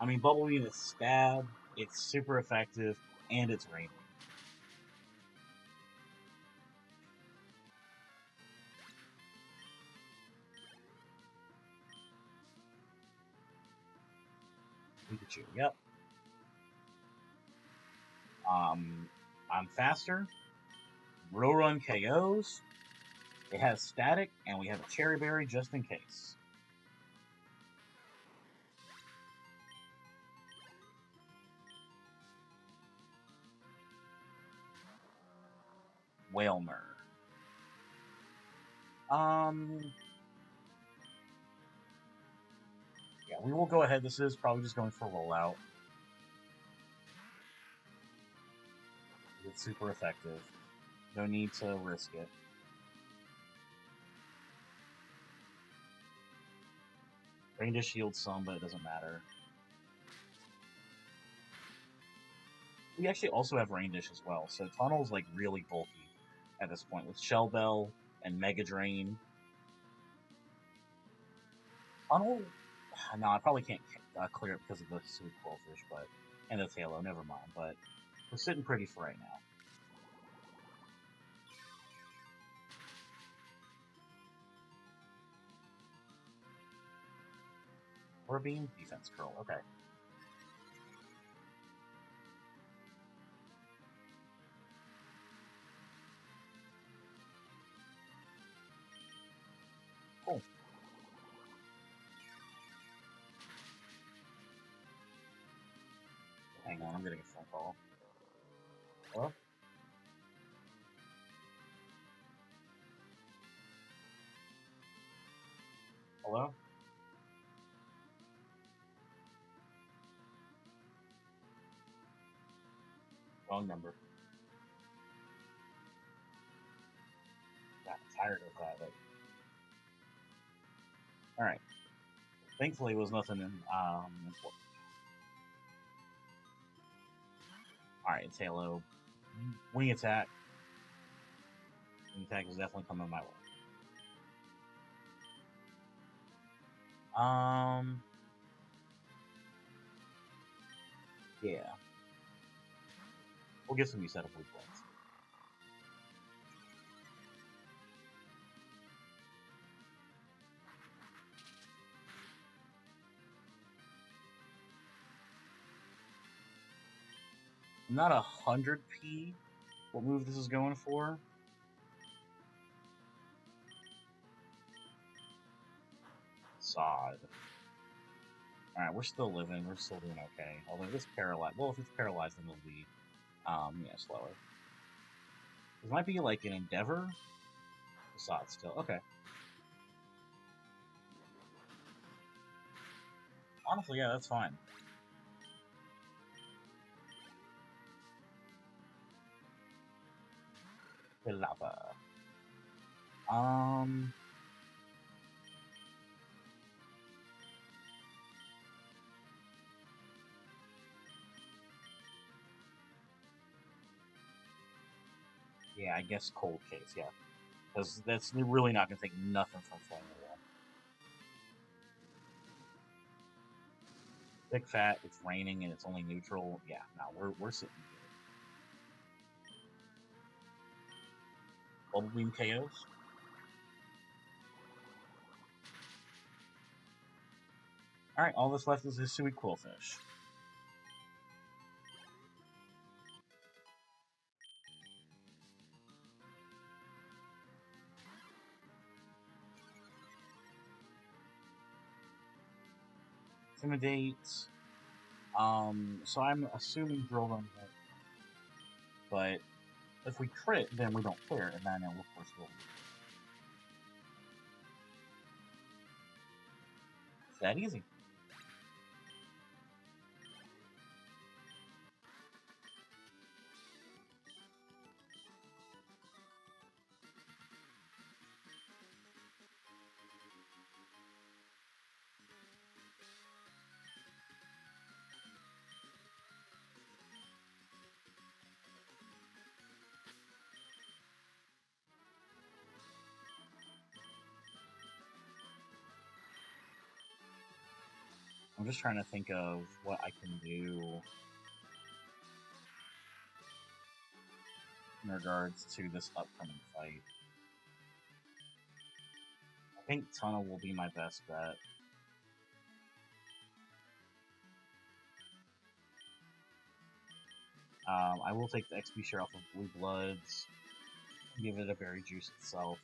I mean, Bubble Beam is stab, it's super effective, and it's raining. Pikachu, yep. I'm faster. Run KOs. It has static, and we have a Cherry Berry just in case. Whalmer. Yeah, we will go ahead. This is probably just going for rollout. It's super effective. No need to risk it. Rain Dish shields some, but it doesn't matter. We actually also have Rain Dish as well, so Tunnel's like really bulky at this point with Shell Bell and Mega Drain. Tunnel, no, I probably can't clear it because of the Sweet Quillfish, but and the Halo, never mind. But we're sitting pretty for right now. Or Beam, Defense Curl, okay. Cool. Hang on, I'm getting a phone call. Hello? Hello? Wrong number. Got tired of that. Like... Alright. Thankfully, it was nothing important. Alright, it's Halo. Wing attack. Wing attack is definitely coming my way. Yeah. We'll get some new set of blue points. I'm not 100p what move this is going for. Sod. Alright, we're still living. We're still doing okay. Although this paralyzed... Well, if it's paralyzed, then it'll be, slower. This might be like an Endeavor. Sod still. Okay. Honestly, yeah, that's fine. Lava. Yeah, I guess Cold Case, yeah. Because that's really not going to take nothing from Flame Wall. Thick Fat, it's raining and it's only neutral. Yeah, no, we're sitting here. Bubble Beam KOs. Alright, all that's left is his Sweet Quillfish. Intimidate. So I'm assuming Drill Run hit. But if we crit, then we don't care, and then it'll of course go. It's that easy. I'm just trying to think of what I can do in regards to this upcoming fight. I think Tunnel will be my best bet. I will take the XP share off of Blue Bloods, give it a berry juice itself.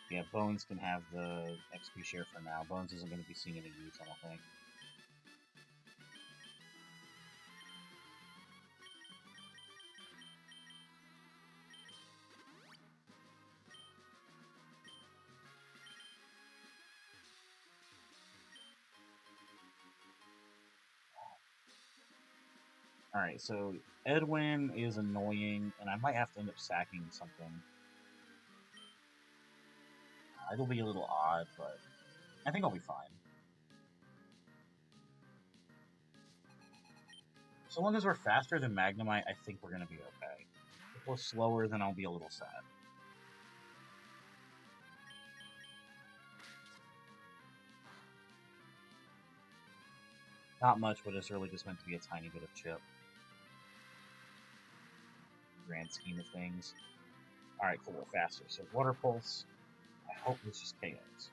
Yeah, Bones can have the XP share for now. Bones isn't going to be seeing any use, I don't think. Alright, so Edwin is annoying, and I might have to end up sacking something. It'll be a little odd, but I think I'll be fine. So long as we're faster than Magnemite, I think we're going to be okay. If we're slower, then I'll be a little sad. Not much, but it's really just meant to be a tiny bit of chip. Grand scheme of things. Alright, cool, we're faster. So Water Pulse, I hope this just KOs.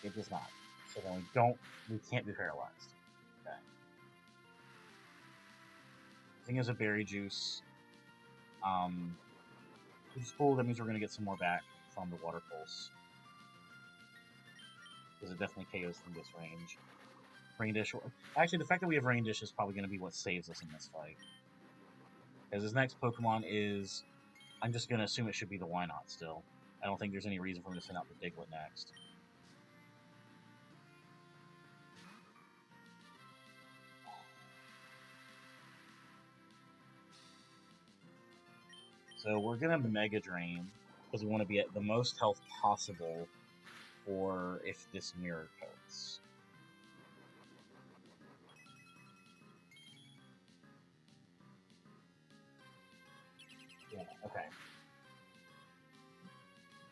It does not. So then we can't be paralyzed. Okay. The thing is a berry juice. Which is cool, that means we're going to get some more back from the Water Pulse. Because it definitely KOs from this range. Rain Dish. Actually, the fact that we have Rain Dish is probably going to be what saves us in this fight. Because his next Pokemon is... I'm just going to assume it should be the Wynot still. I don't think there's any reason for him to send out the Diglett next. So we're going to Mega Drain, because we want to be at the most health possible for if this mirror coats. Yeah, okay.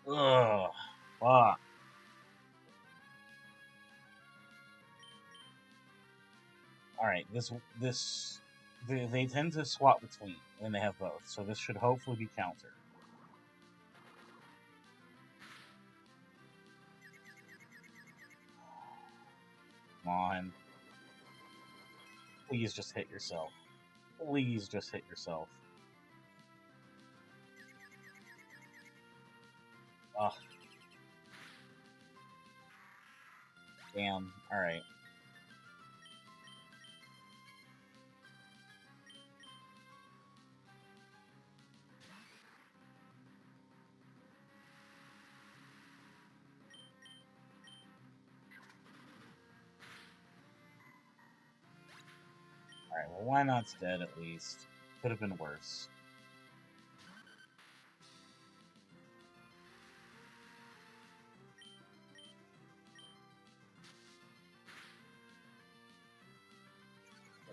Ugh. Fuck. Alright, they tend to swap between when they have both, so this should hopefully be countered. Come on. Please just hit yourself. Please just hit yourself. Ugh. Damn. Alright. Alright, well, Wynot's dead at least. Could have been worse.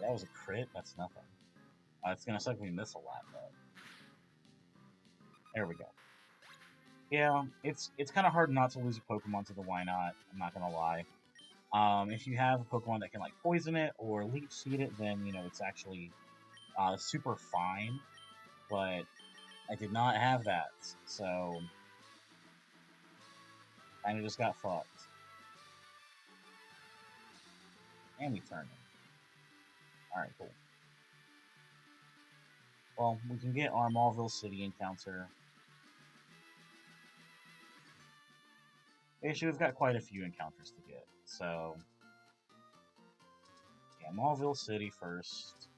That was a crit? That's nothing. It's gonna suck if we miss a lot, though. There we go. Yeah, it's kind of hard not to lose a Pokemon to the Wynot, I'm not gonna lie. If you have a Pokemon that can, like, poison it or leech seed it, then, you know, it's actually super fine. But I did not have that, so kind of just got fucked. And we turned it. Alright, cool. Well, we can get our Maulville City encounter. Actually, we've got quite a few encounters to get, so... Yeah, Maulville City first.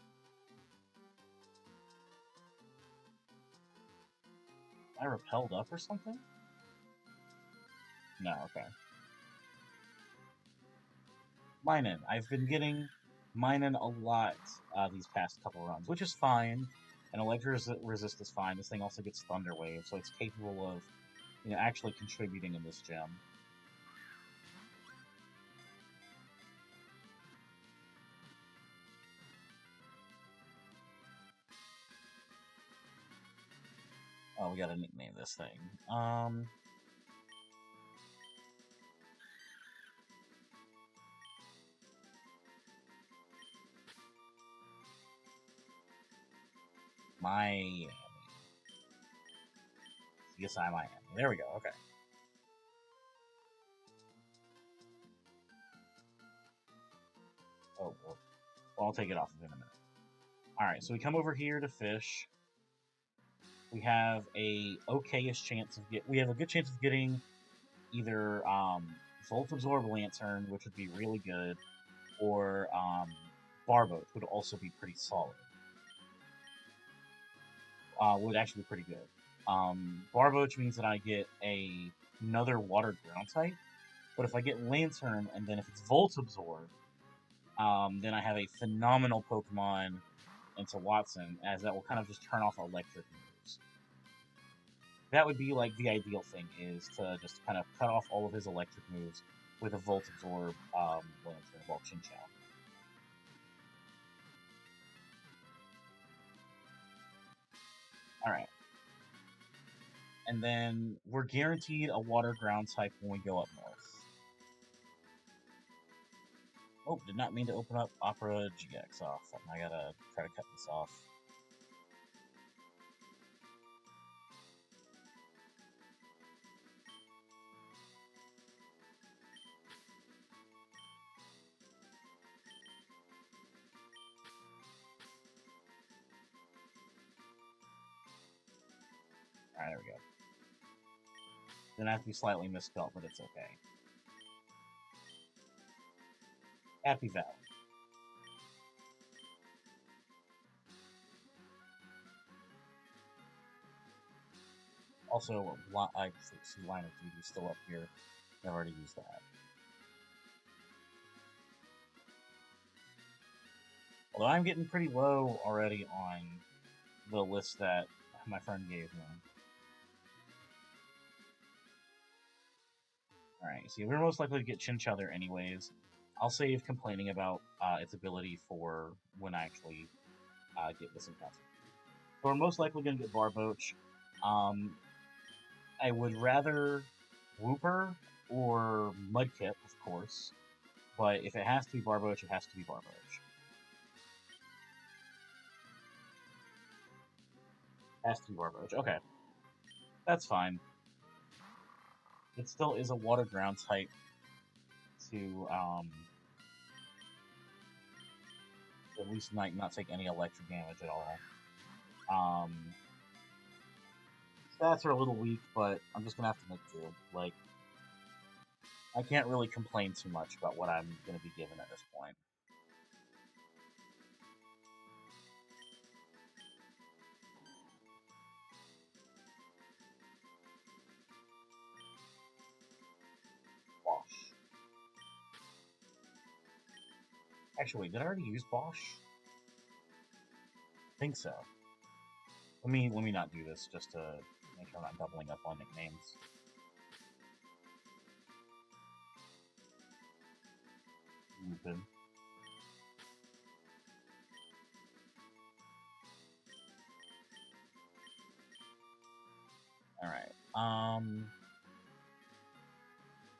Am I repelled up or something? No, okay. Minun. I've been getting Minun a lot these past couple runs, which is fine. And Electro Resist is fine. This thing also gets Thunder Wave, so it's capable of, you know, actually contributing in this gym. Oh, we gotta nickname this thing. Miami. CSI Miami. There we go. Okay. Oh, well, I'll take it off in a minute. Alright, so we come over here to fish. We have a okayish chance of we have a good chance of getting either Volt Absorb Lantern, which would be really good, or Barboat would also be pretty solid. Would actually be pretty good. Barboach means that I get another water ground type, but if I get Lantern and then if it's Volt Absorb, then I have a phenomenal Pokemon into Watson, as that will kind of just turn off electric moves. That would be like the ideal thing, is to just kind of cut off all of his electric moves with a Volt Absorb Lantern, well, Chinchou. Alright. And then we're guaranteed a water ground type when we go up north. Oh, did not mean to open up Opera GX off. I gotta try to cut this off. Alright, there we go. Then I have to be slightly misspelled, but it's okay. Happy Valley. Also, I see Line of Duty still up here. I've already used that. Although I'm getting pretty low already on the list that my friend gave me. Alright, so we're most likely to get Chinchou there anyways. I'll save complaining about its ability for when I actually get this encounter. So we're most likely going to get Barboach. I would rather Wooper or Mudkip, of course. But if it has to be Barboach, it has to be Barboach. Has to be Barboach. Okay. That's fine. It still is a water ground type to at least not take any electric damage at all. Stats are a little weak, but I'm just gonna have to make do. Like, I can't really complain too much about what I'm gonna be given at this point. Bosch. Actually, wait, did I already use Bosch? I think so. Let me not do this just to make sure I'm not doubling up on nicknames. Lupin. Alright.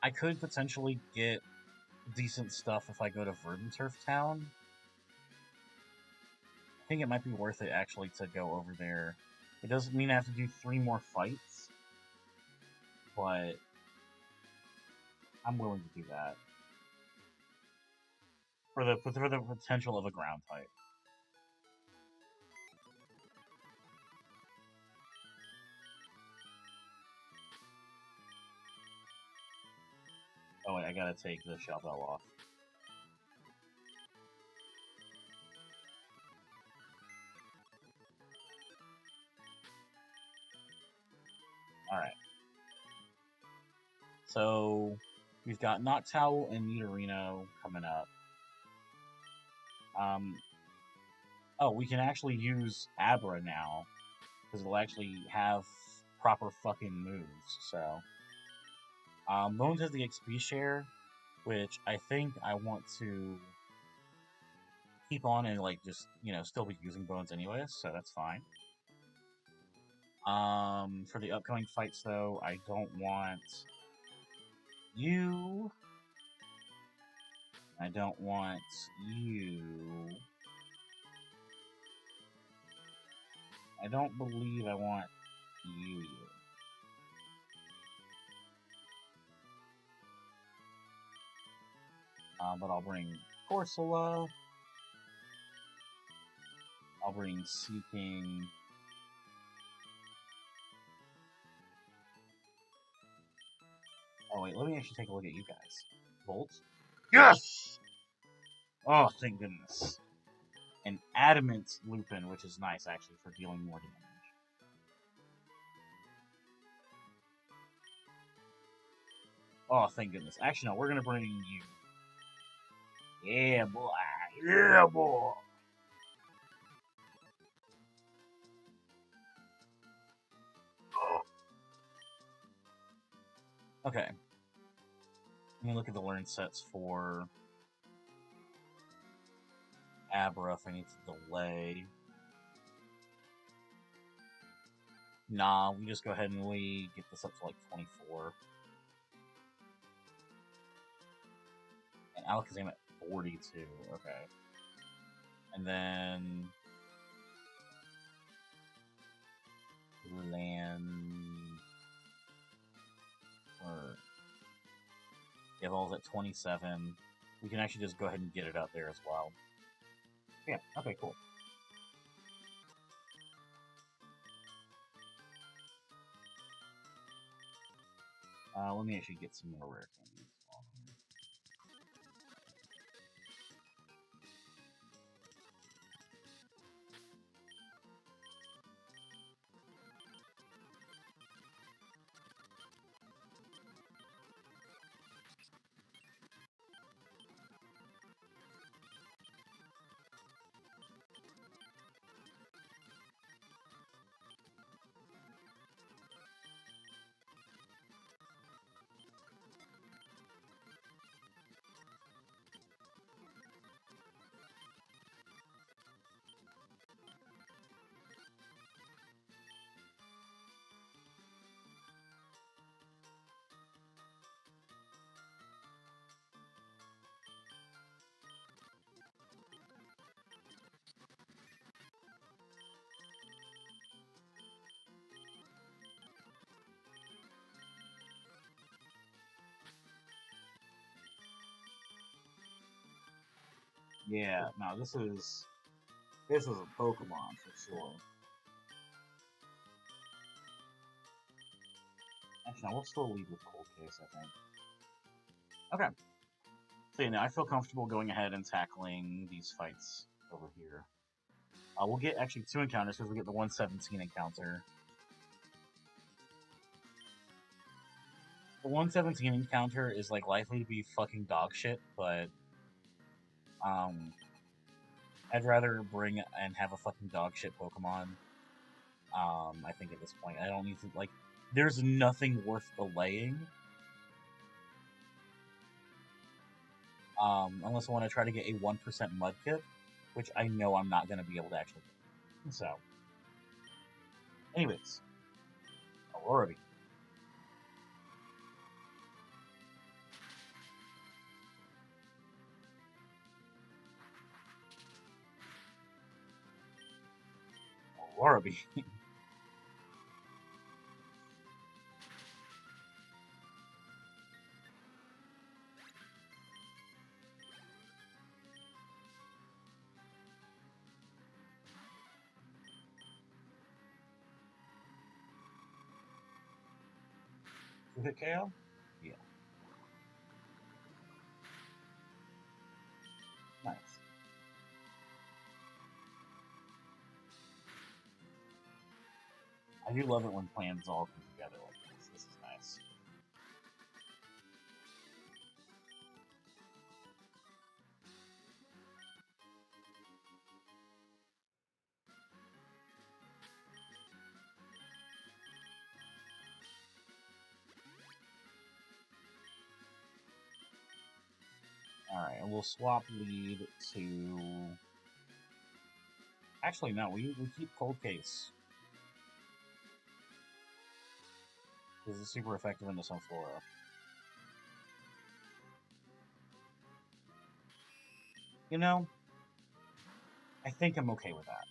I could potentially get decent stuff if I go to Verdanturf Town. I think it might be worth it, actually, to go over there. It doesn't mean I have to do 3 more fights, but I'm willing to do that. For the potential of a ground type. Oh wait, I gotta take the shell bell off. Alright. So, we've got Noctowl and Nidorino coming up. Oh, we can actually use Abra now, because it'll actually have proper fucking moves, so... Bones has the XP share, which I think I want to keep on and, like, just, still be using Bones anyways, so that's fine. For the upcoming fights, though, I don't want you. I don't want you. I don't believe I want you yet. But I'll bring Corsola. I'll bring Seeking. Oh wait, let me actually take a look at you guys. Bolt. Yes! Oh, thank goodness. An Adamant Lupin, which is nice actually for dealing more damage. Oh, thank goodness. Actually, no, we're gonna bring you. Yeah, boy. Yeah, boy. Okay. Let me look at the learn sets for Abra if I need to delay. Nah, we just go ahead and we get this up to like 24. And Alakazam at 42. Okay. And then land or Evolve's at 27. We can actually just go ahead and get it out there as well. Yeah, okay, cool. Let me actually get some more rare candies on here. Yeah, no, this is a Pokemon for sure. Actually, no, we'll still lead with Cold Case, I think. Okay. So, you know, I feel comfortable going ahead and tackling these fights over here. We'll get actually 2 encounters because we get the 117 encounter. The 117 encounter is like likely to be fucking dog shit, but I'd rather bring and have a fucking dog shit Pokemon. I think at this point I don't need to like. There's nothing worth delaying. Unless I want to try to get a 1% Mudkip, which I know I'm not going to be able to actually get. So, anyways, Aurora. Aurora. Is it KO? Yeah. Nice. I do love it when plans all come together like this. This is nice. Alright, and we'll swap lead to... Actually, no, we keep Cold Case. This is super effective in the Sunflora. You know, I think I'm okay with that.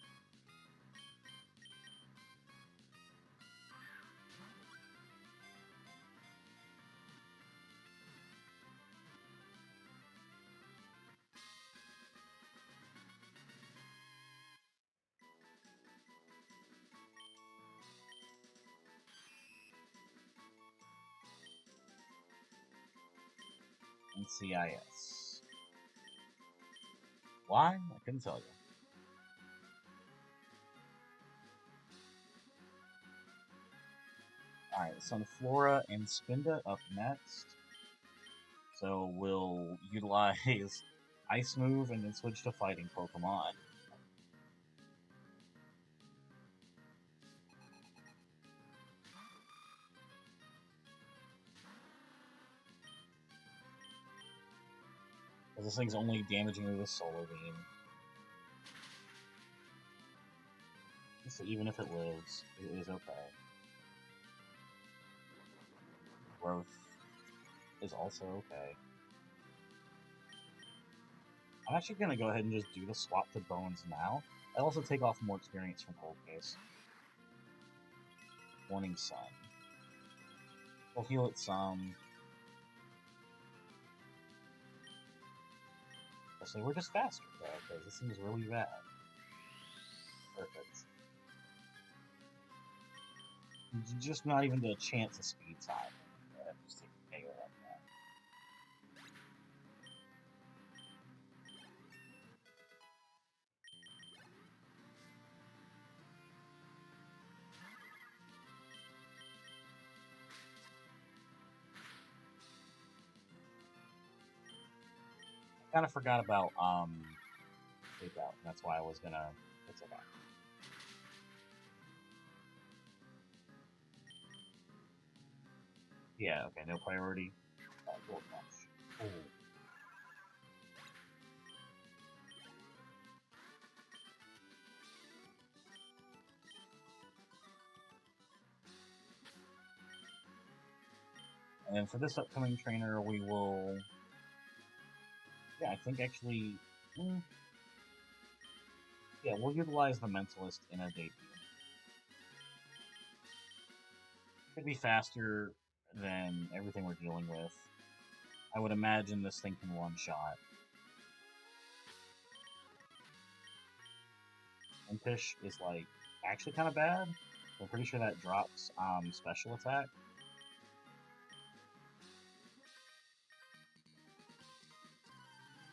and CIS. Why? I couldn't tell you. Alright, Sunflora and Spinda up next. So we'll utilize Ice Move and then switch to Fighting Pokemon. Because this thing's only damaging me with Solar Beam. So even if it lives, it is okay. Growth is also okay. I'm actually going to go ahead and just do the swap to Bones now. I also take off more experience from Cold Case. Warning Sun. We'll heal it some. Actually, we're just faster, though, because this thing is really bad. Perfect. Just not even the chance of speed time. Just take a KO like that. I kind of forgot about Take Out. That's why I was gonna. It's okay. Yeah, okay, no priority. Gold Punch. Ooh. And then for this upcoming trainer, we will. Yeah, I think actually. Yeah, we'll utilize the Mentalist in a debut. Could be faster than everything we're dealing with. I would imagine this thing can one-shot. Impish is, like, actually kind of bad. I'm pretty sure that drops special attack.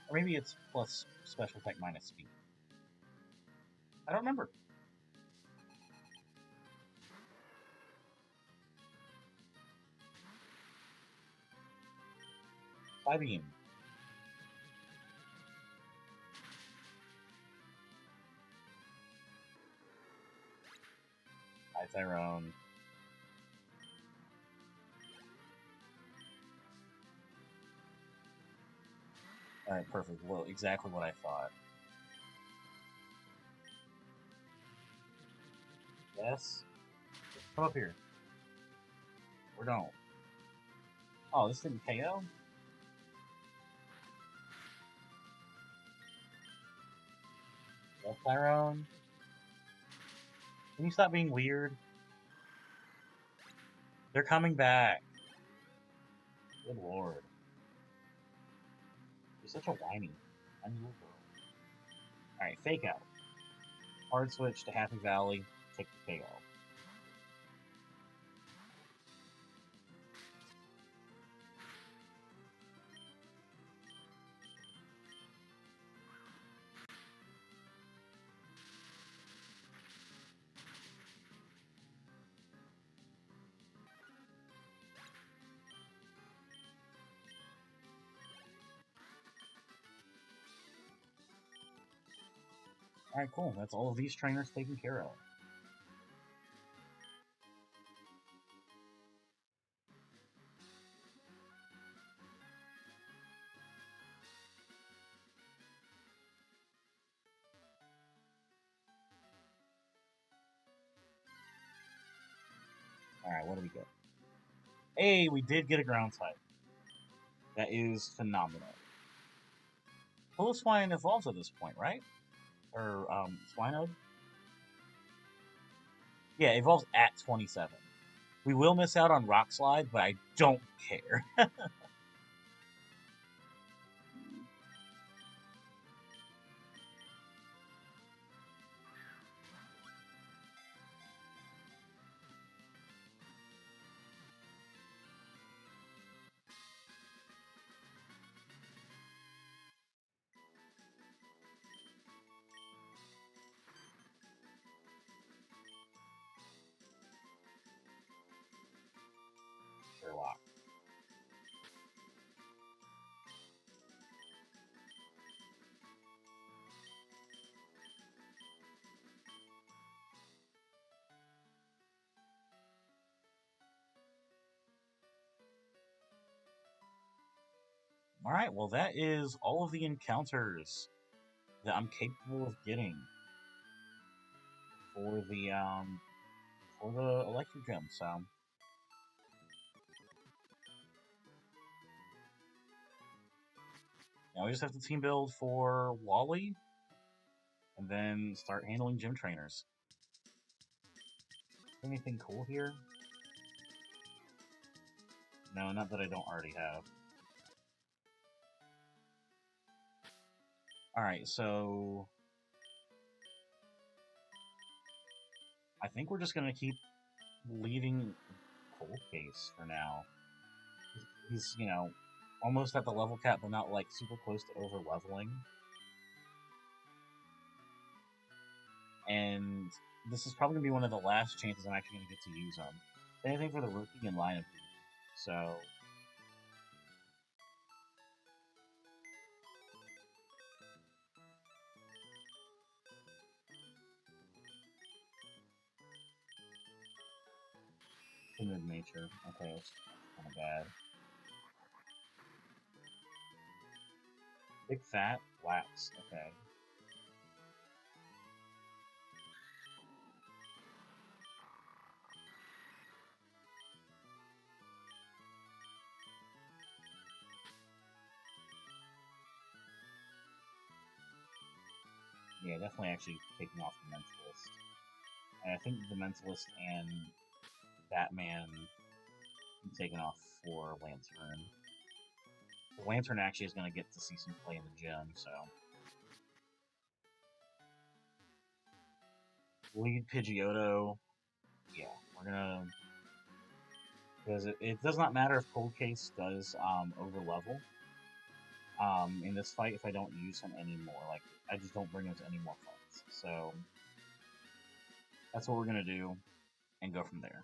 Or maybe it's plus special attack minus speed. I don't remember. Beam. Tyrone. Alright, perfect. Well, exactly what I thought. Yes? Come up here. Or don't. Oh, this didn't KO? Yes, Tyrone? Can you stop being weird? They're coming back. Good lord. You're such a whiny, unusual girl. Alright, Fake Out. Hard switch to Happy Valley. Take the KO. Alright, cool. That's all of these trainers taken care of. Alright, what do we get? Hey, we did get a ground type. That is phenomenal. Piloswine evolves at this point, right? Or, Swinode? Yeah, it evolves at 27. We will miss out on Rock Slide, but I don't care. Alright, well that is all of the encounters that I'm capable of getting for the electric gym, so now we just have to team build for Wally and then start handling gym trainers. Anything cool here? No, not that I don't already have. Alright, so I think we're just gonna keep leaving Cold Case for now. He's, you know, almost at the level cap, but not like super close to over leveling. And this is probably gonna be one of the last chances I'm actually gonna get to use him. Anything for the rookie and line of duty. So timid nature. Okay, that's kind of bad. Big fat wax. Okay. Yeah, definitely actually taking off the mentalist. And I think the mentalist and Batman taken off for Lantern. The Lantern actually is going to get to see some play in the gym, so. Lead Pidgeotto. Yeah, we're gonna. Because it does not matter if Cold Case does over level in this fight if I don't use him anymore. Like, I just don't bring him to any more fights. So, that's what we're gonna do and go from there.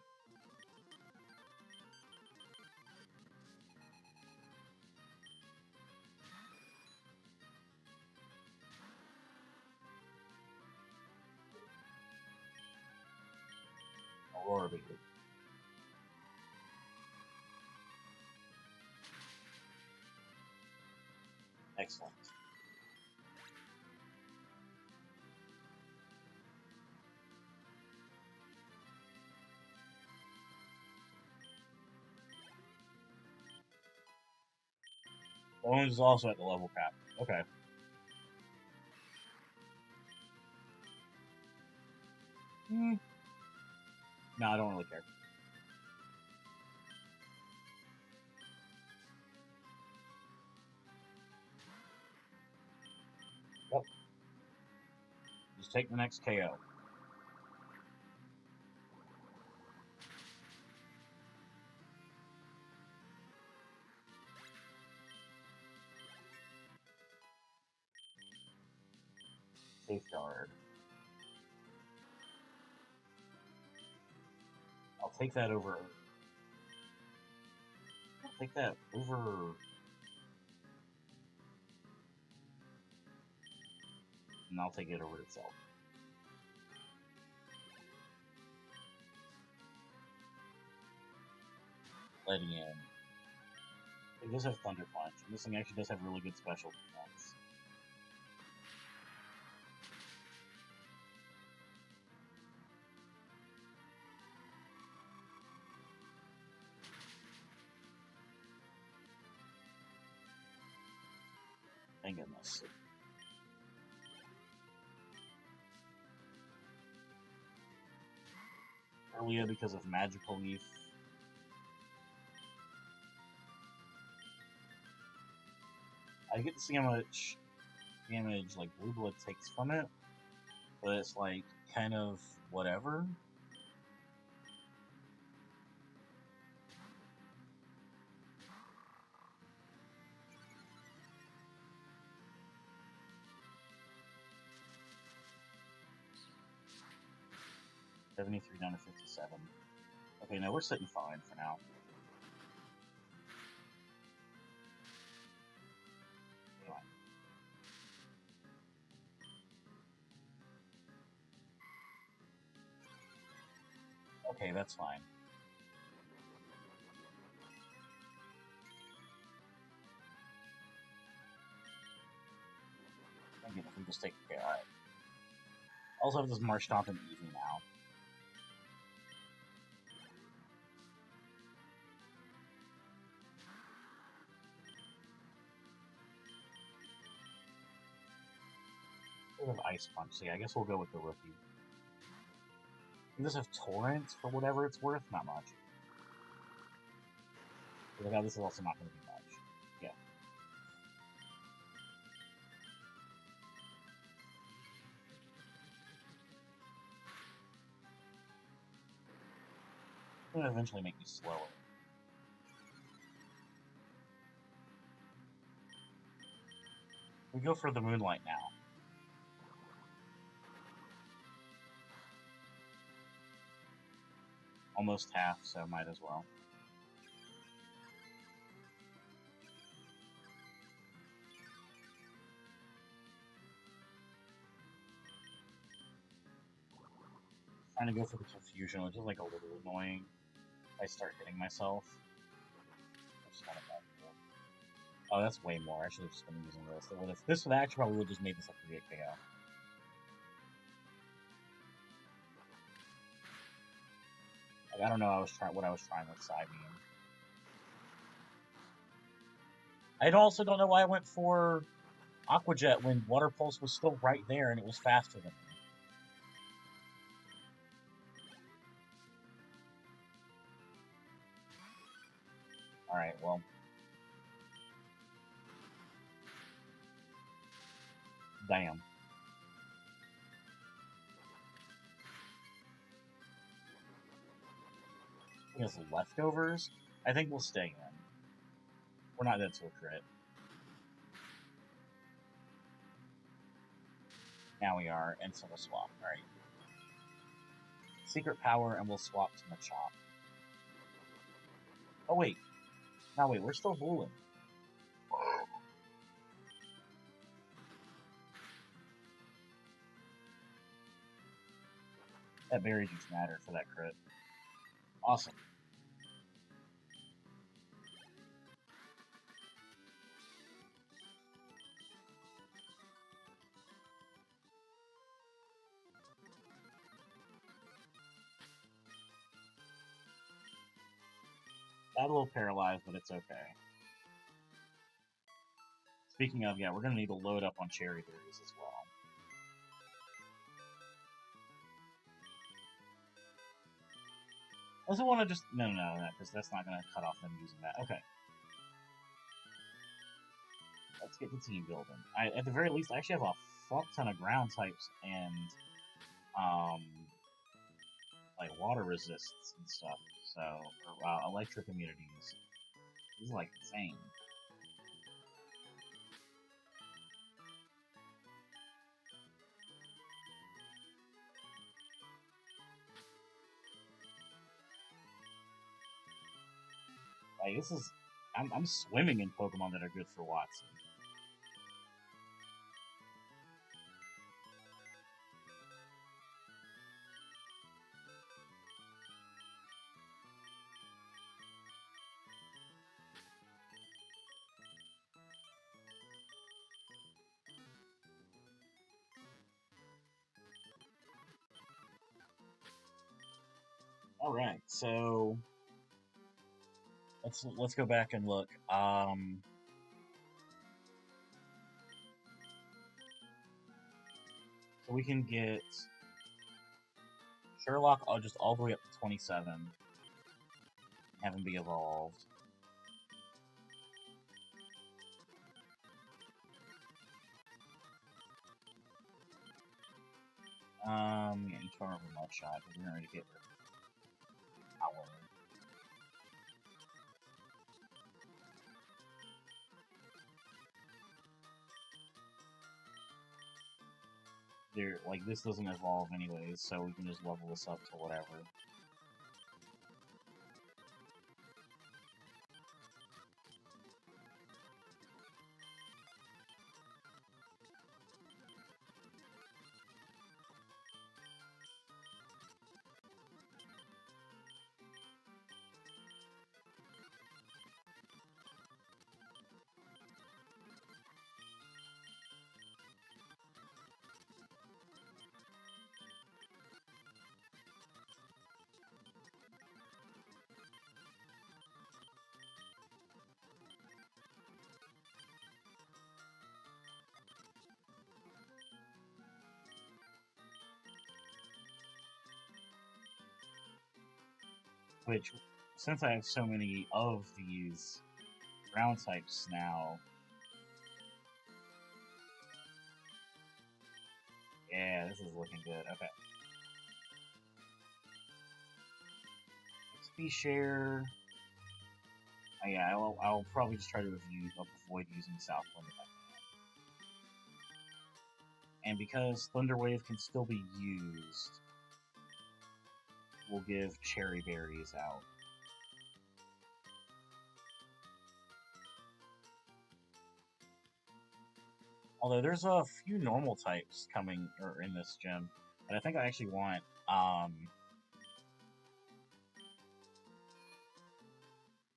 Aurora Beater. Excellent. Bones is also at the level cap. Okay. No, I don't really care. Yep. Just take the next KO. Safeguard. I'll take that over. I'll take that over. And I'll take it over itself. Letting in. It does have Thunder Punch. And this thing actually does have really good special defense. Thank goodness. Earlier because of Magical Leaf. I get to see how much damage like Blue Blood takes from it, but it's like kind of whatever. $73 down to 57. Okay, now we're sitting fine for now. Anyway. Okay, that's fine. just take care. Alright. Also have this Marsh Stomp and easy now. We have Ice Punch, so yeah, I guess we'll go with the rookie. We just have Torrent for whatever it's worth, not much. But this is also not going to be much. Yeah. It's going to eventually make me slower. We go for the Moonlight now. Almost half, so might as well. Trying to go for the Confusion, which is like a little annoying. I start hitting myself. That's kind of bad. Oh, that's way more. I should have just been using this. This would actually probably would have just made this a 3-8 KO. Like, I don't know what I was trying with Psybeam. I also don't know why I went for Aqua Jet when Water Pulse was still right there and it was faster than me. Alright, well. Damn. He has leftovers? I think we'll stay in. We're not dead to a crit. Now we are, and so we'll swap. Alright. Secret Power, and we'll swap to Machop. Oh, wait. No, wait, we're still Hooling. That berry juice mattered for that crit. Awesome. Got a little paralyzed, but it's okay. Speaking of, yeah, we're going to need to load up on Cherry Berries as well. I also want to just... No, because that's not going to cut off them using that. Okay. Let's get the team building. At the very least, I actually have a fuck ton of ground types and, like, water resists and stuff. So, or, electric immunities. This is, like, insane. Like, this is... I'm swimming in Pokemon that are good for Watson. Alright, so... Let's go back and look. So we can get Sherlock just all the way up to 27. Have him be evolved. Yeah, each one of them one shot, because we're going to get rid of power. Like, this doesn't evolve anyways, so we can just level this up to whatever. Which, since I have so many of these ground types now, yeah, this is looking good. Okay. XP share. Oh, yeah, I'll probably just try to avoid using Southwind if I can. And because Thunderwave can still be used, we'll give Cherry Berries out. Although there's a few normal types coming or in this gym that I think I actually want.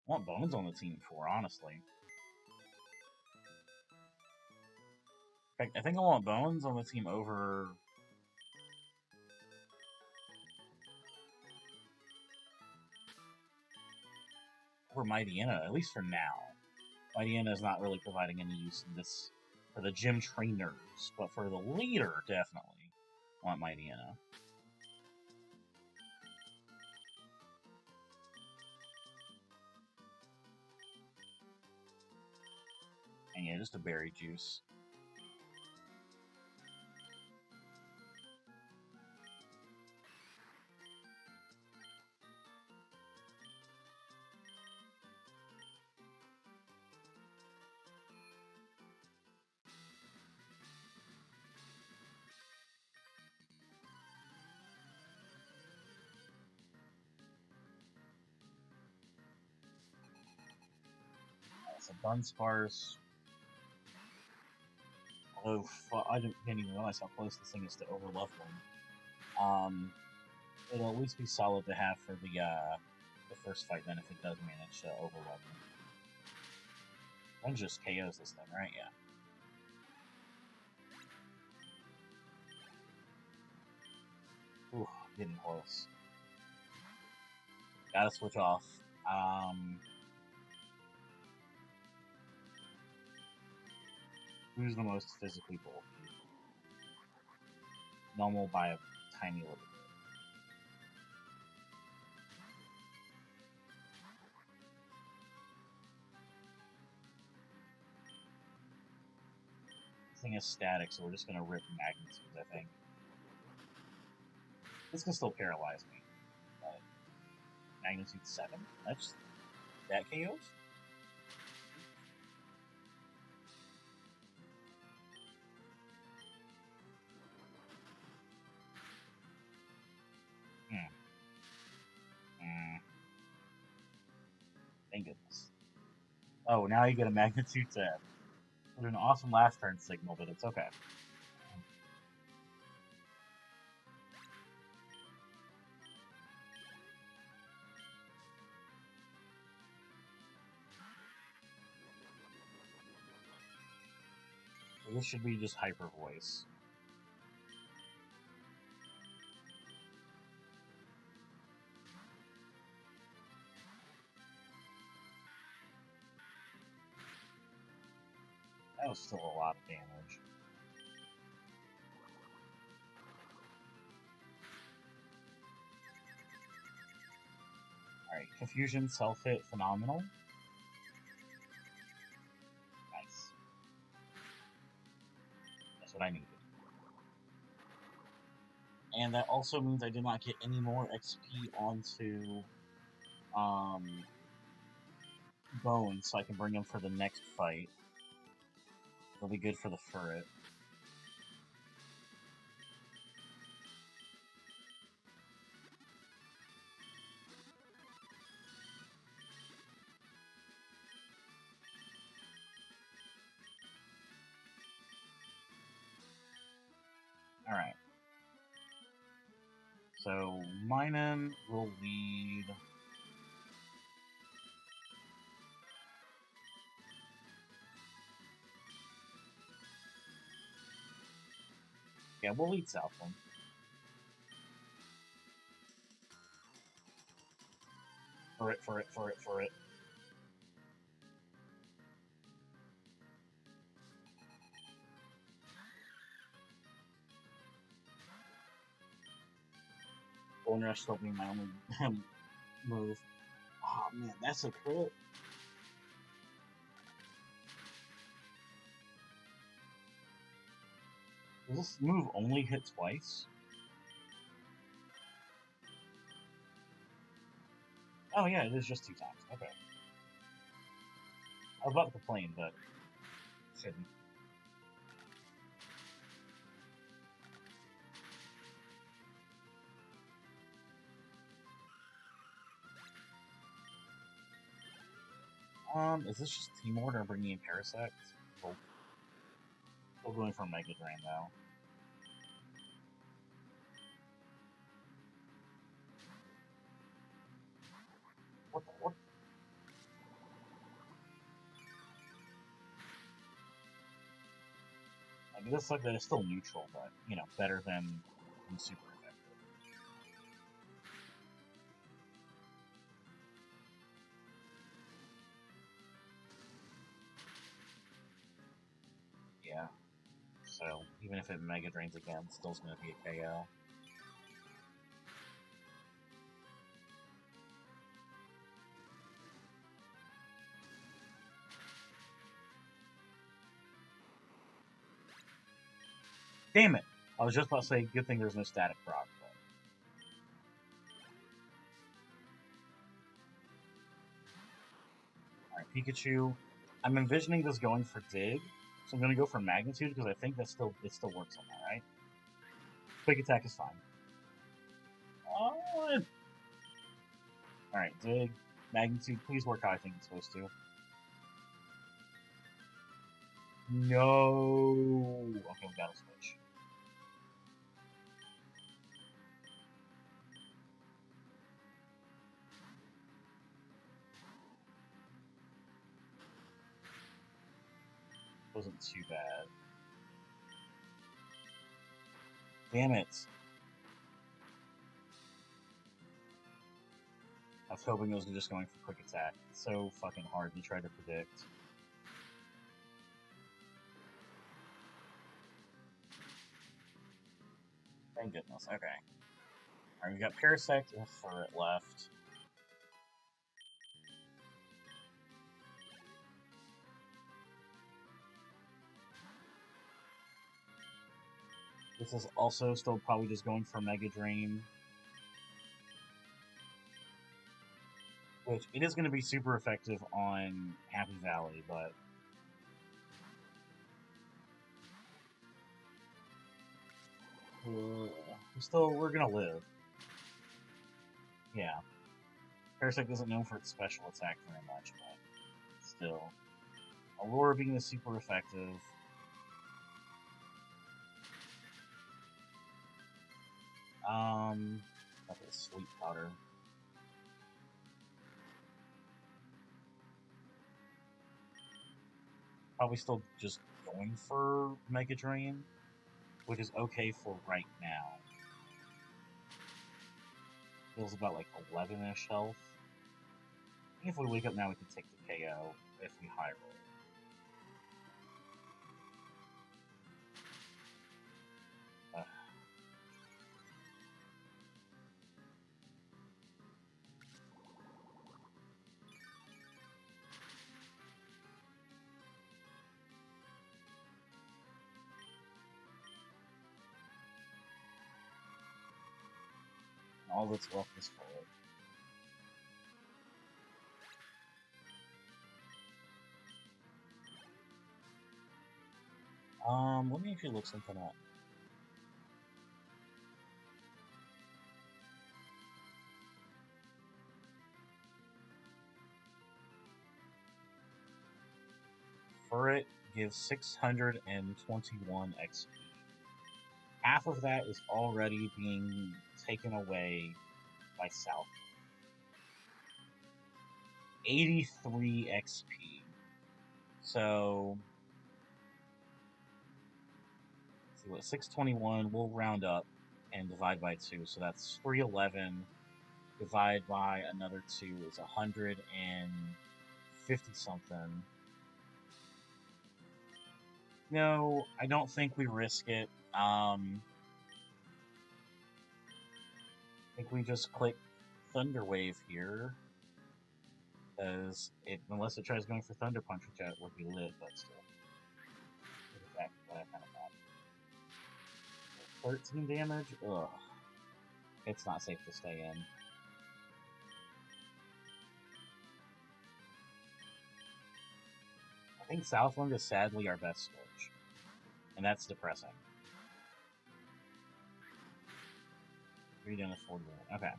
Want Bones on the team for, honestly. In fact, I think I want Bones on the team over Mightyena, at least for now. Mightyena is not really providing any use in this for the gym trainers, but for the leader, definitely want Mightyena. And yeah, just a berry juice. So Dunsparce. Although I didn't even realize how close this thing is to overleveling. It'll at least be solid to have for the first fight. Then, if it does manage to overlevel, one just KOs this thing, right? Yeah. Ooh, getting close. Gotta switch off. Who's the most physically bulky? Normal by a tiny little bit. This thing is static, so we're just gonna rip magnitudes, I think. This can still paralyze me. But magnitude 7? That KOs? Thank goodness. Oh, now you get a magnitude 10. What an awesome last turn signal, but it's okay. So this should be just Hyper Voice. That was still a lot of damage. Alright, Confusion, Self-Hit, Phenomenal. Nice. That's what I needed. And that also means I did not get any more XP onto Bones, so I can bring him for the next fight. It'll be good for the Furret. Alright. So, Minun will lead. Yeah, we'll lead Southland. For it. Bone Rush still being my only move. Oh man, that's a crit. Does this move only hit twice? Oh yeah, it is just 2 times. Okay. I was about to complain, but shouldn't. Is this just Team Order bringing in Parasect? Still going for Mega Drain though. What? I mean, this like that is still neutral, but you know, better than super effective. Yeah. So even if it Mega Drains again, it's still going to be a KO. Damn it! I was just about to say, good thing there's no static proc. Alright, Pikachu. I'm envisioning this going for Dig, so I'm going to go for Magnitude because I think it still works on that, right? Quick Attack is fine. Alright, Dig. Magnitude, please work how I think it's supposed to. No! Okay, we gotta switch. Wasn't too bad. Damn it. I was hoping it was just going for Quick Attack. It's so fucking hard to try to predict. Thank goodness, okay. Alright, we got Parasect and Furret left. This is also still probably just going for Mega Drain. Which, it is going to be super effective on Happy Valley, but... we're going to live. Yeah. Parasect isn't known for its special attack very much, but still. Aurora being super effective. Okay, Sleep Powder. Probably still just going for Mega Drain, which is okay for right now. Feels about like 11-ish health. I think if we wake up now, we can take the KO if we high roll. All that's left is forward. Let me actually look something up. Furret gives 621 XP. Half of that is already being taken away by South. 83 XP. So, let's see what 621. We'll round up and divide by 2. So that's 311. Divide by another 2 is 150 something. No, I don't think we risk it. I think we just click Thunder Wave here, because unless it tries going for Thunder Punch, which would be lit, but still. That kind of bad. 13 damage? Ugh. It's not safe to stay in. I think Southland is sadly our best switch, and that's depressing. 3 down to 40. Okay.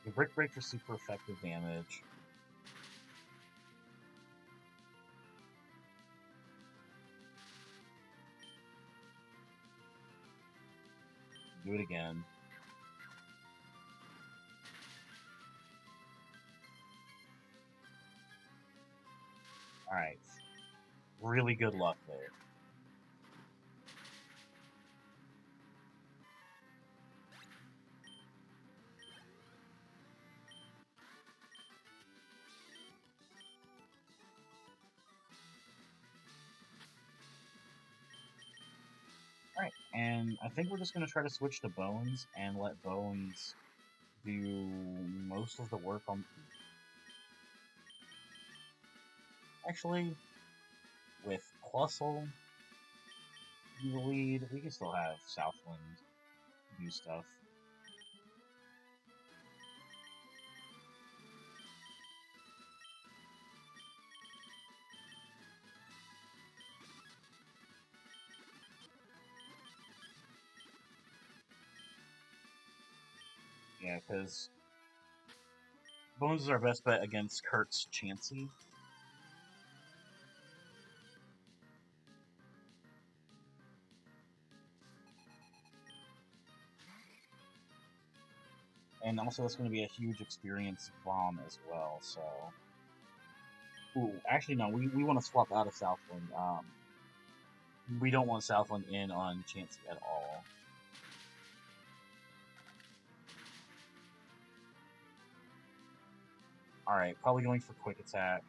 The Brick Break for super effective damage. Do it again. Alright. Really good luck there. Alright, and I think we're just going to try to switch to Bones and let Bones do most of the work on... Actually, with Clussel in the lead, we can still have Southland do stuff. Yeah, because Bones is our best bet against Kurt's Chansey. And also, it's going to be a huge experience bomb as well, so... Ooh, actually, no, we want to swap out of Southland. We don't want Southland in on Chansey at all. Alright, probably going for Quick Attack.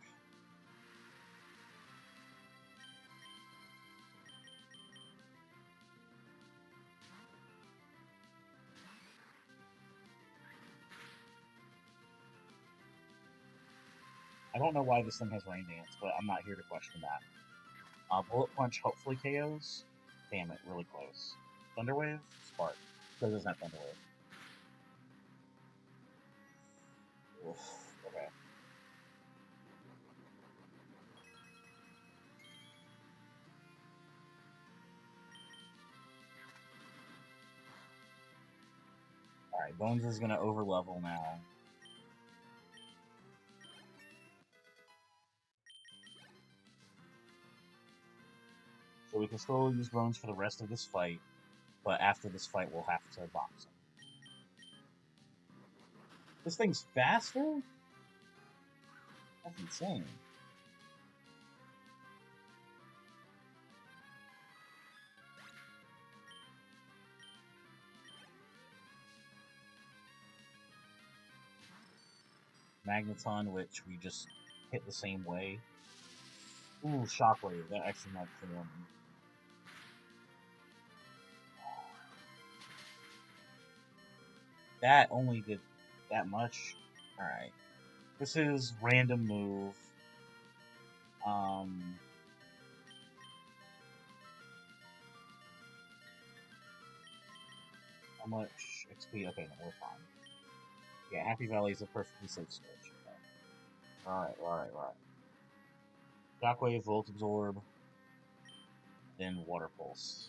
I don't know why this thing has Rain Dance, but I'm not here to question that. Bullet Punch hopefully KOs. Damn it, really close. Thunder Wave? Spark. So it doesn't have Thunder Wave. Oof, okay. Alright, Bones is gonna overlevel now. So we can still use Bones for the rest of this fight, but after this fight we'll have to box him. This thing's faster? That's insane. Magneton, which we just hit the same way. Ooh, Shockwave. That actually might kill him. That only did that much? Alright. This is random move. How much XP? Okay, no, we're fine. Yeah, Happy Valley is a perfectly safe switch. Okay. Alright. Shockwave, Volt Absorb, then Water Pulse.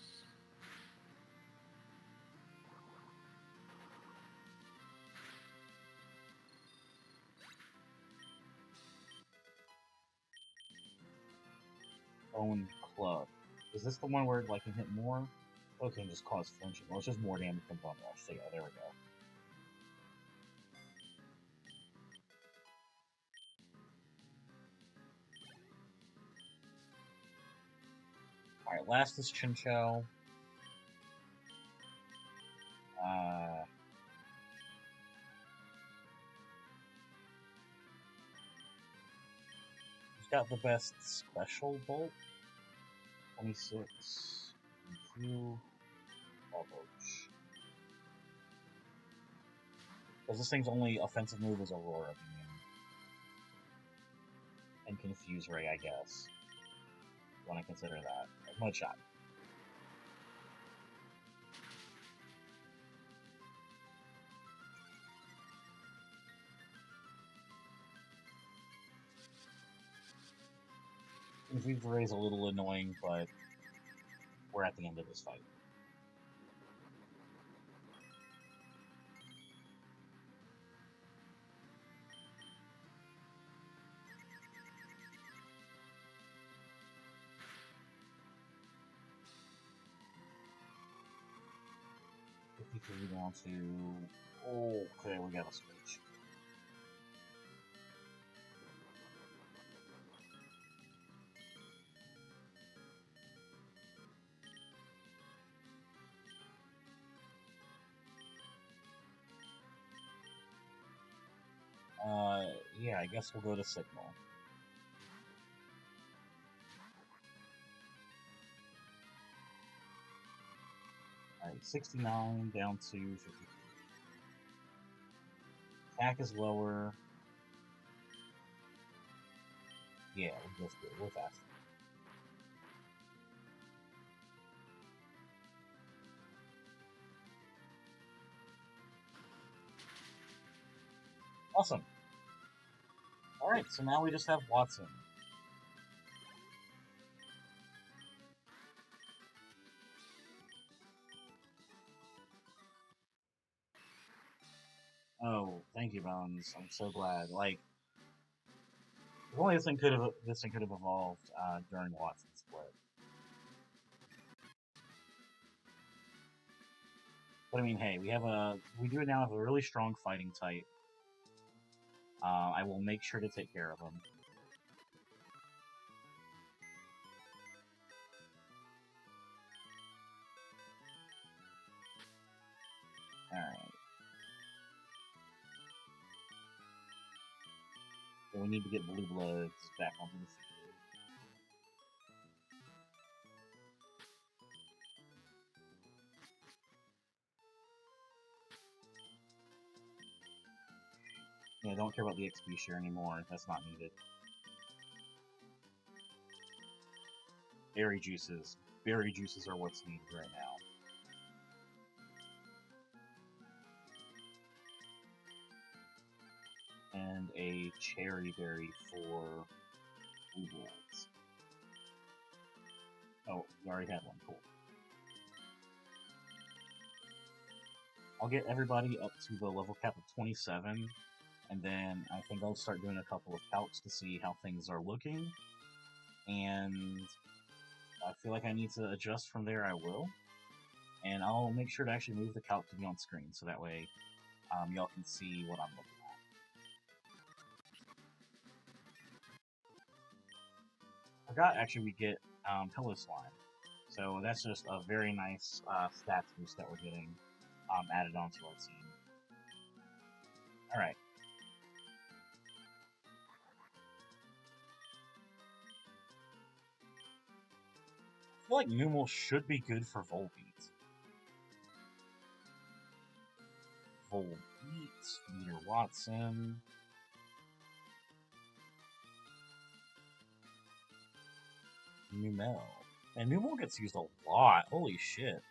Bone Club. Is this the one where I can hit more? Oh, it can just cause flinching. Well, it's just more damage than Bone Rush. So yeah, there we go. Alright, last is Chinchou. He's got the best special bolt. 26. EQ. Ball Boach. Because this thing's only offensive move is Aurora Beam. And Confuse Ray, I guess. When I consider that. Mudshot. Confuse Ray is a little annoying, but we're at the end of this fight. Down to... Okay, we gotta switch. Yeah, I guess we'll go to Signal. Alright, 69 down to 53. Attack is lower. Yeah, we're just good. We're faster. Awesome. Alright, so now we just have Watson. Oh, thank you, Bones. I'm so glad. Like, if only this thing could have evolved during Watson's split. But I mean, hey, we do now have a really strong fighting type. I will make sure to take care of him. Alright. So we need to get Blue Bloods back onto the field. Yeah, don't care about the XP share anymore. That's not needed. Berry juices. Berry juices are what's needed right now. And a cherry berry for Blue Bloods. Oh, you already had one. Cool. I'll get everybody up to the level cap of 27, and then I think I'll start doing a couple of calcs to see how things are looking. And I feel like I need to adjust from there, I will. And I'll make sure to actually move the calc to be on screen, so that way y'all can see what I'm looking at. I forgot, actually, we get Pillow Slime. So that's just a very nice stats boost that we're getting added onto our team. Alright. I feel like Numel should be good for Volbeat. Volbeat, Meter Watson. Numel. And Numel gets used a lot. Holy shit.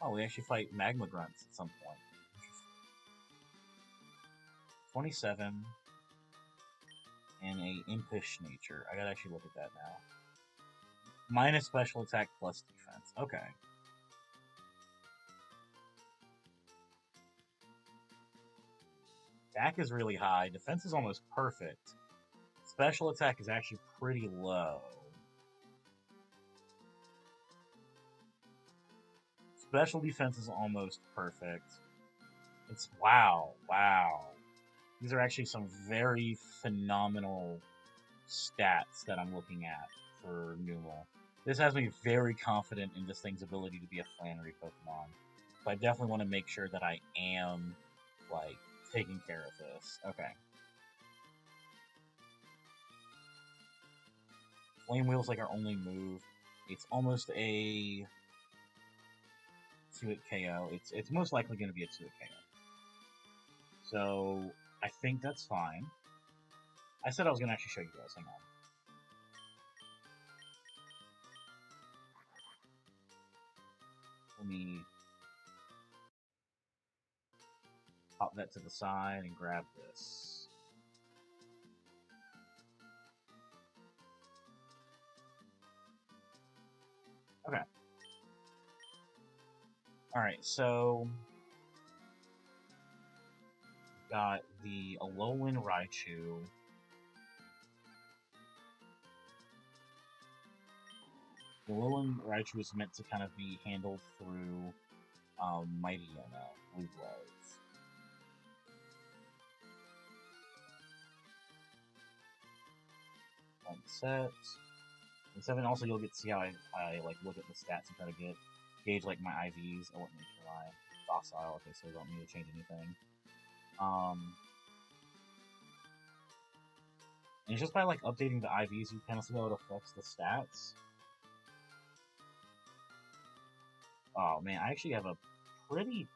Oh, we actually fight Magma Grunts at some point. 27. And a Impish Nature. I gotta actually look at that now. Minus special attack plus defense. Okay. Attack is really high. Defense is almost perfect. Special attack is actually pretty low. Special defense is almost perfect. It's wow. These are actually some very phenomenal stats that I'm looking at for Numel. This has me very confident in this thing's ability to be a Flannery Pokemon. So I definitely want to make sure that I am, like, taking care of this. Okay. Flame Wheel's like our only move. It's almost a 2-hit KO. It's most likely going to be a 2-hit KO. So I think that's fine. I said I was gonna actually show you guys. Hang on. Let me pop that to the side and grab this. Okay. Alright, so got the Alolan Raichu. The Alolan Raichu is meant to kind of be handled through Mighty Blue Blaze. One set. And 7, also you'll get to see how I like look at the stats and try to gauge like my IVs. I want to make sure I'm docile. Okay, so I don't need to change anything. And just by like updating the IVs, you kind of see how it affects the stats. Oh man, I actually have a pretty